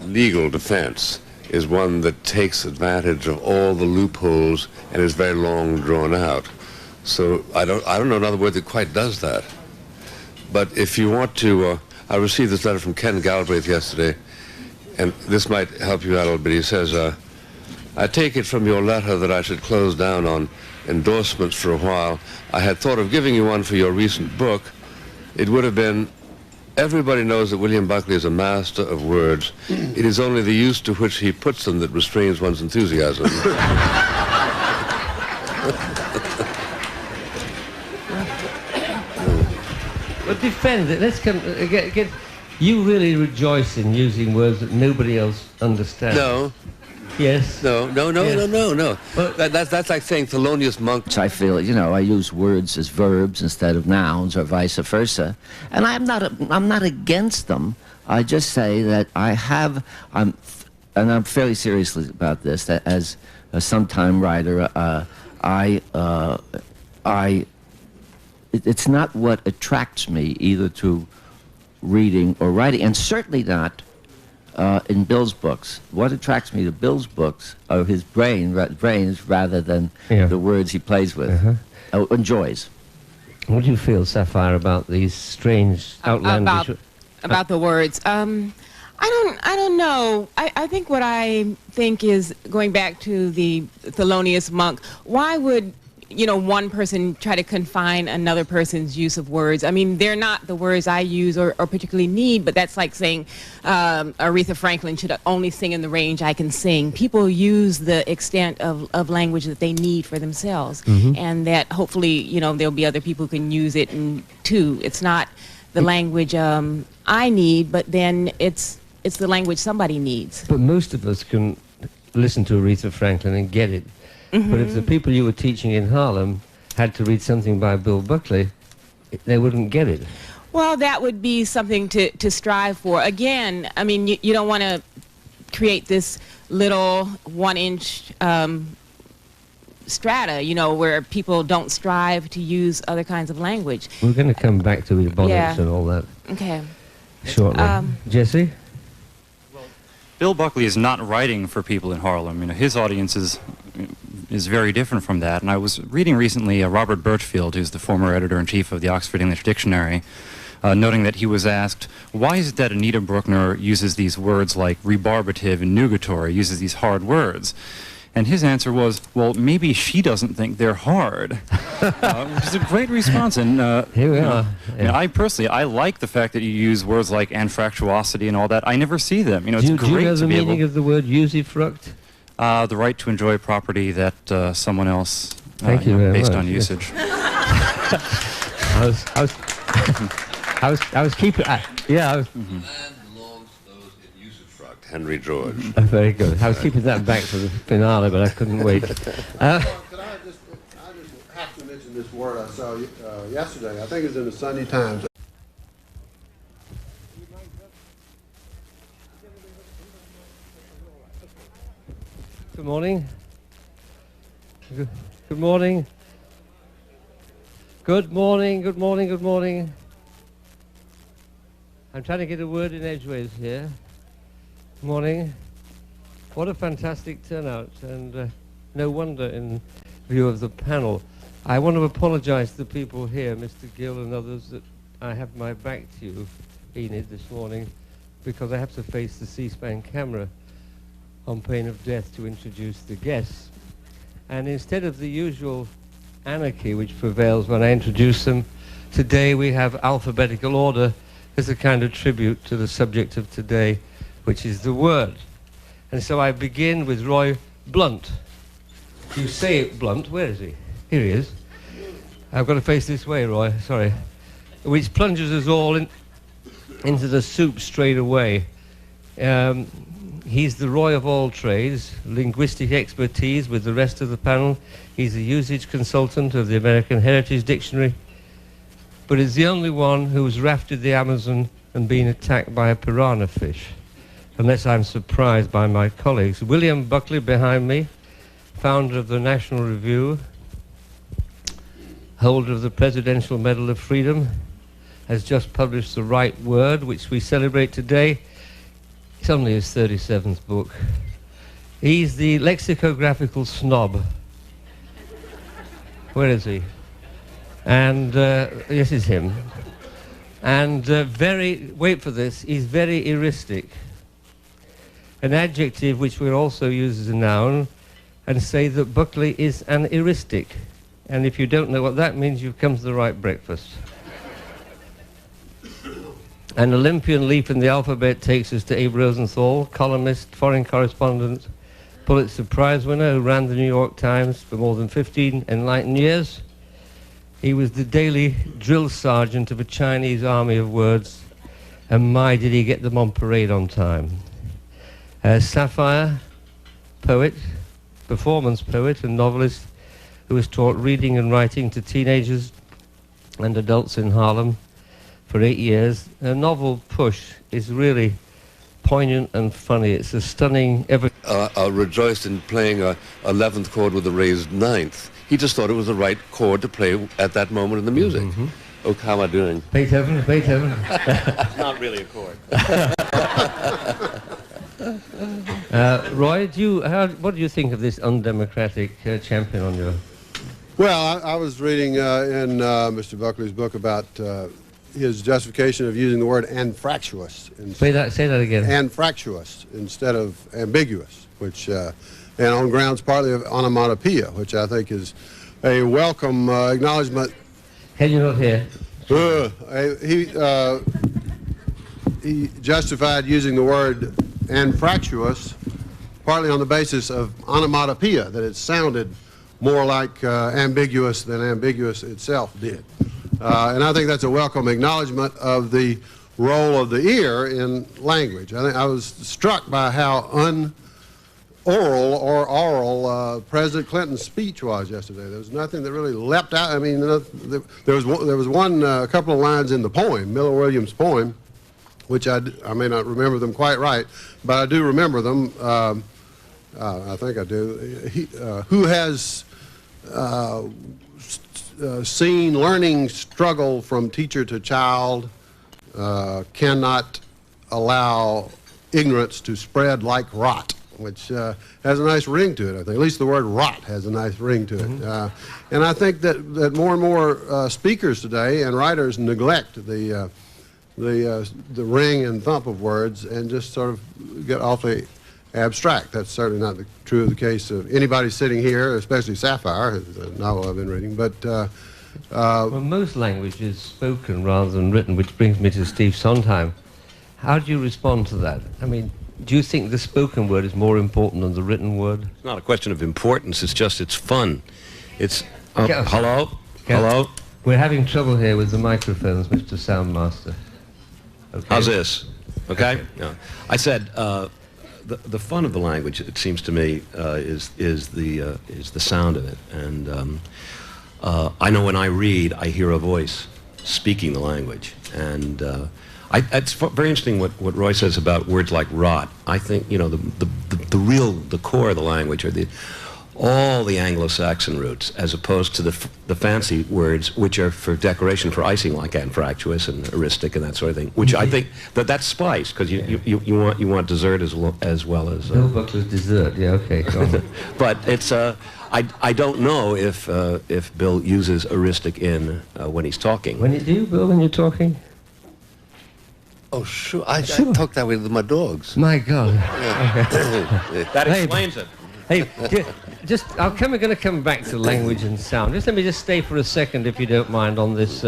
legal defense is one that takes advantage of all the loopholes and is very long drawn out. So I don't know another word that quite does that. But if you want to, I received this letter from Ken Galbraith yesterday, and this might help you out a little bit. He says, I take it from your letter that I should close down on endorsements for a while. I had thought of giving you one for your recent book. It would have been, everybody knows that William Buckley is a master of words. It is only the use to which he puts them that restrains one's enthusiasm. But defend it. Let's come. Get, you really rejoice in using words that nobody else understands. No. Yes. No. Well, That's like saying Thelonious Monk. I feel, I use words as verbs instead of nouns, or vice versa, and I'm not against them. I just say that and I'm fairly serious about this. That as a sometime writer, it's not what attracts me either to reading or writing, and certainly not in Bill's books. What attracts me to Bill's books are his brains rather than the words he plays with, enjoys. What do you feel, Sapphire, about these strange, outlandish... About the words? I don't know. I think what I think is, going back to the Thelonious Monk, why would one person try to confine another person's use of words? I mean, they're not the words I use or particularly need, but that's like saying Aretha Franklin should only sing in the range I can sing. People use the extent of language that they need for themselves, and that hopefully, there'll be other people who can use it too. It's not the language I need, but then it's the language somebody needs. But most of us can listen to Aretha Franklin and get it. But if the people you were teaching in Harlem had to read something by Bill Buckley, they wouldn't get it. Well, that would be something to strive for. Again, I mean, you don't want to create this little 1-inch strata, where people don't strive to use other kinds of language. We're going to come back to ebonics and all that Okay. shortly. Jesse? Bill Buckley is not writing for people in Harlem. His audience is very different from that. And I was reading recently Robert Birchfield, who's the former editor-in-chief of the Oxford English Dictionary, noting that he was asked, why is it that Anita Bruckner uses these words like rebarbative and nugatory, uses these hard words? And his answer was, well, maybe she doesn't think they're hard, which is a great response. And here we are. I like the fact that you use words like anfractuosity and all that. I never see them. It's great to be able... Do you know the meaning of the word usufruct? The right to enjoy property that someone else, Thank you very based much. on usage. I was keeping... Henry George. Very good. I was keeping that back for the finale, but I couldn't wait. Could I just have to mention this word I saw yesterday. I think it's in the Sunday Times. Good morning. Good morning. Good morning, good morning, good morning. I'm trying to get a word in edgeways here. Morning. What a fantastic turnout, and no wonder in view of the panel. I want to apologize to the people here, Mr. Gill and others, that I have my back to you, Enid, this morning, because I have to face the C-SPAN camera on pain of death to introduce the guests. And instead of the usual anarchy which prevails when I introduce them, today we have alphabetical order as a kind of tribute to the subject of today, which is the word. And so I begin with Roy Blunt. You say it Blunt. Where is he? Here he is. I've got to face this way, Roy. Sorry. Which plunges us all into the soup straight away. He's the Roy of all trades, linguistic expertise with the rest of the panel. He's a usage consultant of the American Heritage Dictionary, but is the only one who's rafted the Amazon and been attacked by a piranha fish, unless I'm surprised by my colleagues. William Buckley behind me, founder of the National Review, holder of the Presidential Medal of Freedom, has just published The Right Word, which we celebrate today. It's only his 37th book. He's the lexicographical snob. Where is he? And, yes, it's him. And wait for this, he's very heuristic. An adjective which we also use as a noun, and say that Buckley is an heuristic. And if you don't know what that means, you've come to the right breakfast. An Olympian leap in the alphabet takes us to Abe Rosenthal, columnist, foreign correspondent, Pulitzer Prize winner who ran the New York Times for more than 15 enlightened years. He was the daily drill sergeant of a Chinese army of words, and my, did he get them on parade on time. Sapphire, poet, performance poet and novelist who has taught reading and writing to teenagers and adults in Harlem for 8 years. Her novel, Push, is really poignant and funny. It's a stunning... rejoiced in playing a 11th chord with a raised ninth. He just thought it was the right chord to play at that moment in the music. Mm-hmm. Oh, how am I doing? Beethoven. It's not really a chord. Roy, what do you think of this undemocratic champion on your... Well, I was reading in Mr. Buckley's book about his justification of using the word anfractuous. Say that again. Anfractuous instead of ambiguous, which, and on grounds partly of onomatopoeia, which I think is a welcome acknowledgement. Can you not hear? He justified using the word anfractuous partly on the basis of onomatopoeia, that it sounded more like ambiguous than ambiguous itself did. And I think that's a welcome acknowledgement of the role of the ear in language. I was struck by how oral President Clinton's speech was yesterday. There was nothing that really leapt out. I mean, there was a couple of lines in the poem, Miller Williams' poem, which I may not remember them quite right, but I do remember them. I think I do. Who has seen learning struggle from teacher to child, cannot allow ignorance to spread like rot, which has a nice ring to it, I think. At least the word rot has a nice ring to it. Mm-hmm. And I think that more and more speakers today and writers neglect the ring and thump of words and just sort of get awfully abstract. That's certainly not true of the case of anybody sitting here, especially Sapphire, the novel I've been reading. But well, most language is spoken rather than written, which brings me to Steve Sondheim. How do you respond to that? I mean, do you think the spoken word is more important than the written word? It's not a question of importance. It's just it's fun. It's hello. Hello. We're having trouble here with the microphones, Mr. Soundmaster. Okay. How's this? Okay. No. I said. The fun of the language, it seems to me, is the sound of it, and I know when I read, I hear a voice speaking the language, and it's very interesting what Roy says about words like rot. I think the core of the language are all the Anglo-Saxon roots, as opposed to the fancy words which are for decoration for icing, like anfractuous and heuristic and that sort of thing. Which I think that's spice, because you want dessert as well as. Bill Buckley's dessert, yeah, okay. But it's I don't know if Bill uses heuristic in when he's talking. When you do, Bill, when you're talking. Oh, sure. I talk that way with my dogs. My God. Yeah. That explains it. Hey, I'm going to come back to language and sound. Let me stay for a second, if you don't mind, on this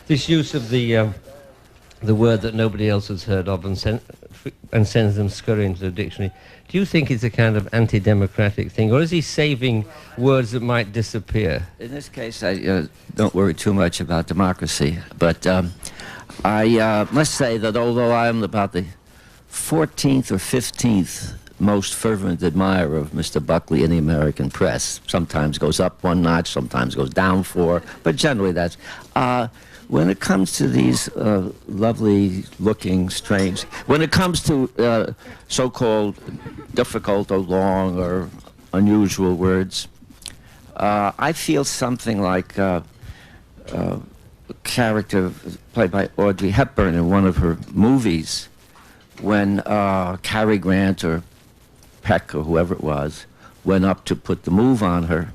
this use of the word that nobody else has heard of and and sends them scurrying to the dictionary. Do you think it's a kind of anti-democratic thing, or is he saving words that might disappear? In this case, I don't worry too much about democracy, but I must say that although I am about the 14th or 15th most fervent admirer of Mr. Buckley in the American press, sometimes goes up one notch, sometimes goes down four, but generally that's... when it comes to these lovely-looking, strange... When it comes to so-called difficult or long or unusual words, I feel something like a character played by Audrey Hepburn in one of her movies when Cary Grant or Peck or whoever it was went up to put the move on her,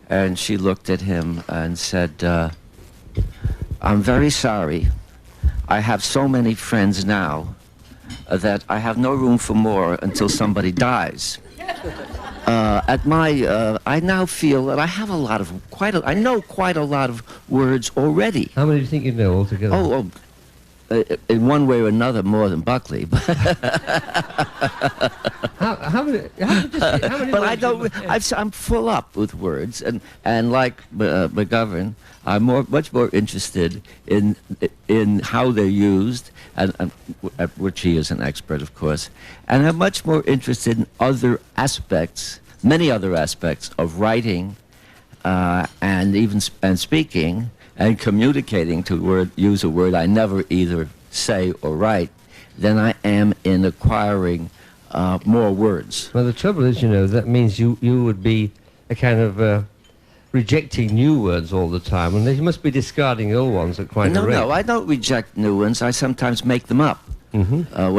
and she looked at him and said, I'm very sorry. I have so many friends now that I have no room for more until somebody dies. I now feel that I have a lot of, I know quite a lot of words already. How many do you think you know altogether? In one way or another, more than Buckley. how many but I don't. I'm full up with words, and like McGovern, I'm much more interested in how they're used, and which he is an expert, of course, and I'm much more interested in other aspects, many other aspects of writing, and even speaking. And communicating to use a word I never either say or write, than I am in acquiring more words. Well, the trouble is, you know, that means you would be a kind of rejecting new words all the time, and you must be discarding old ones at quite a rate. No, I don't reject new ones. I sometimes make them up. Mm-hmm.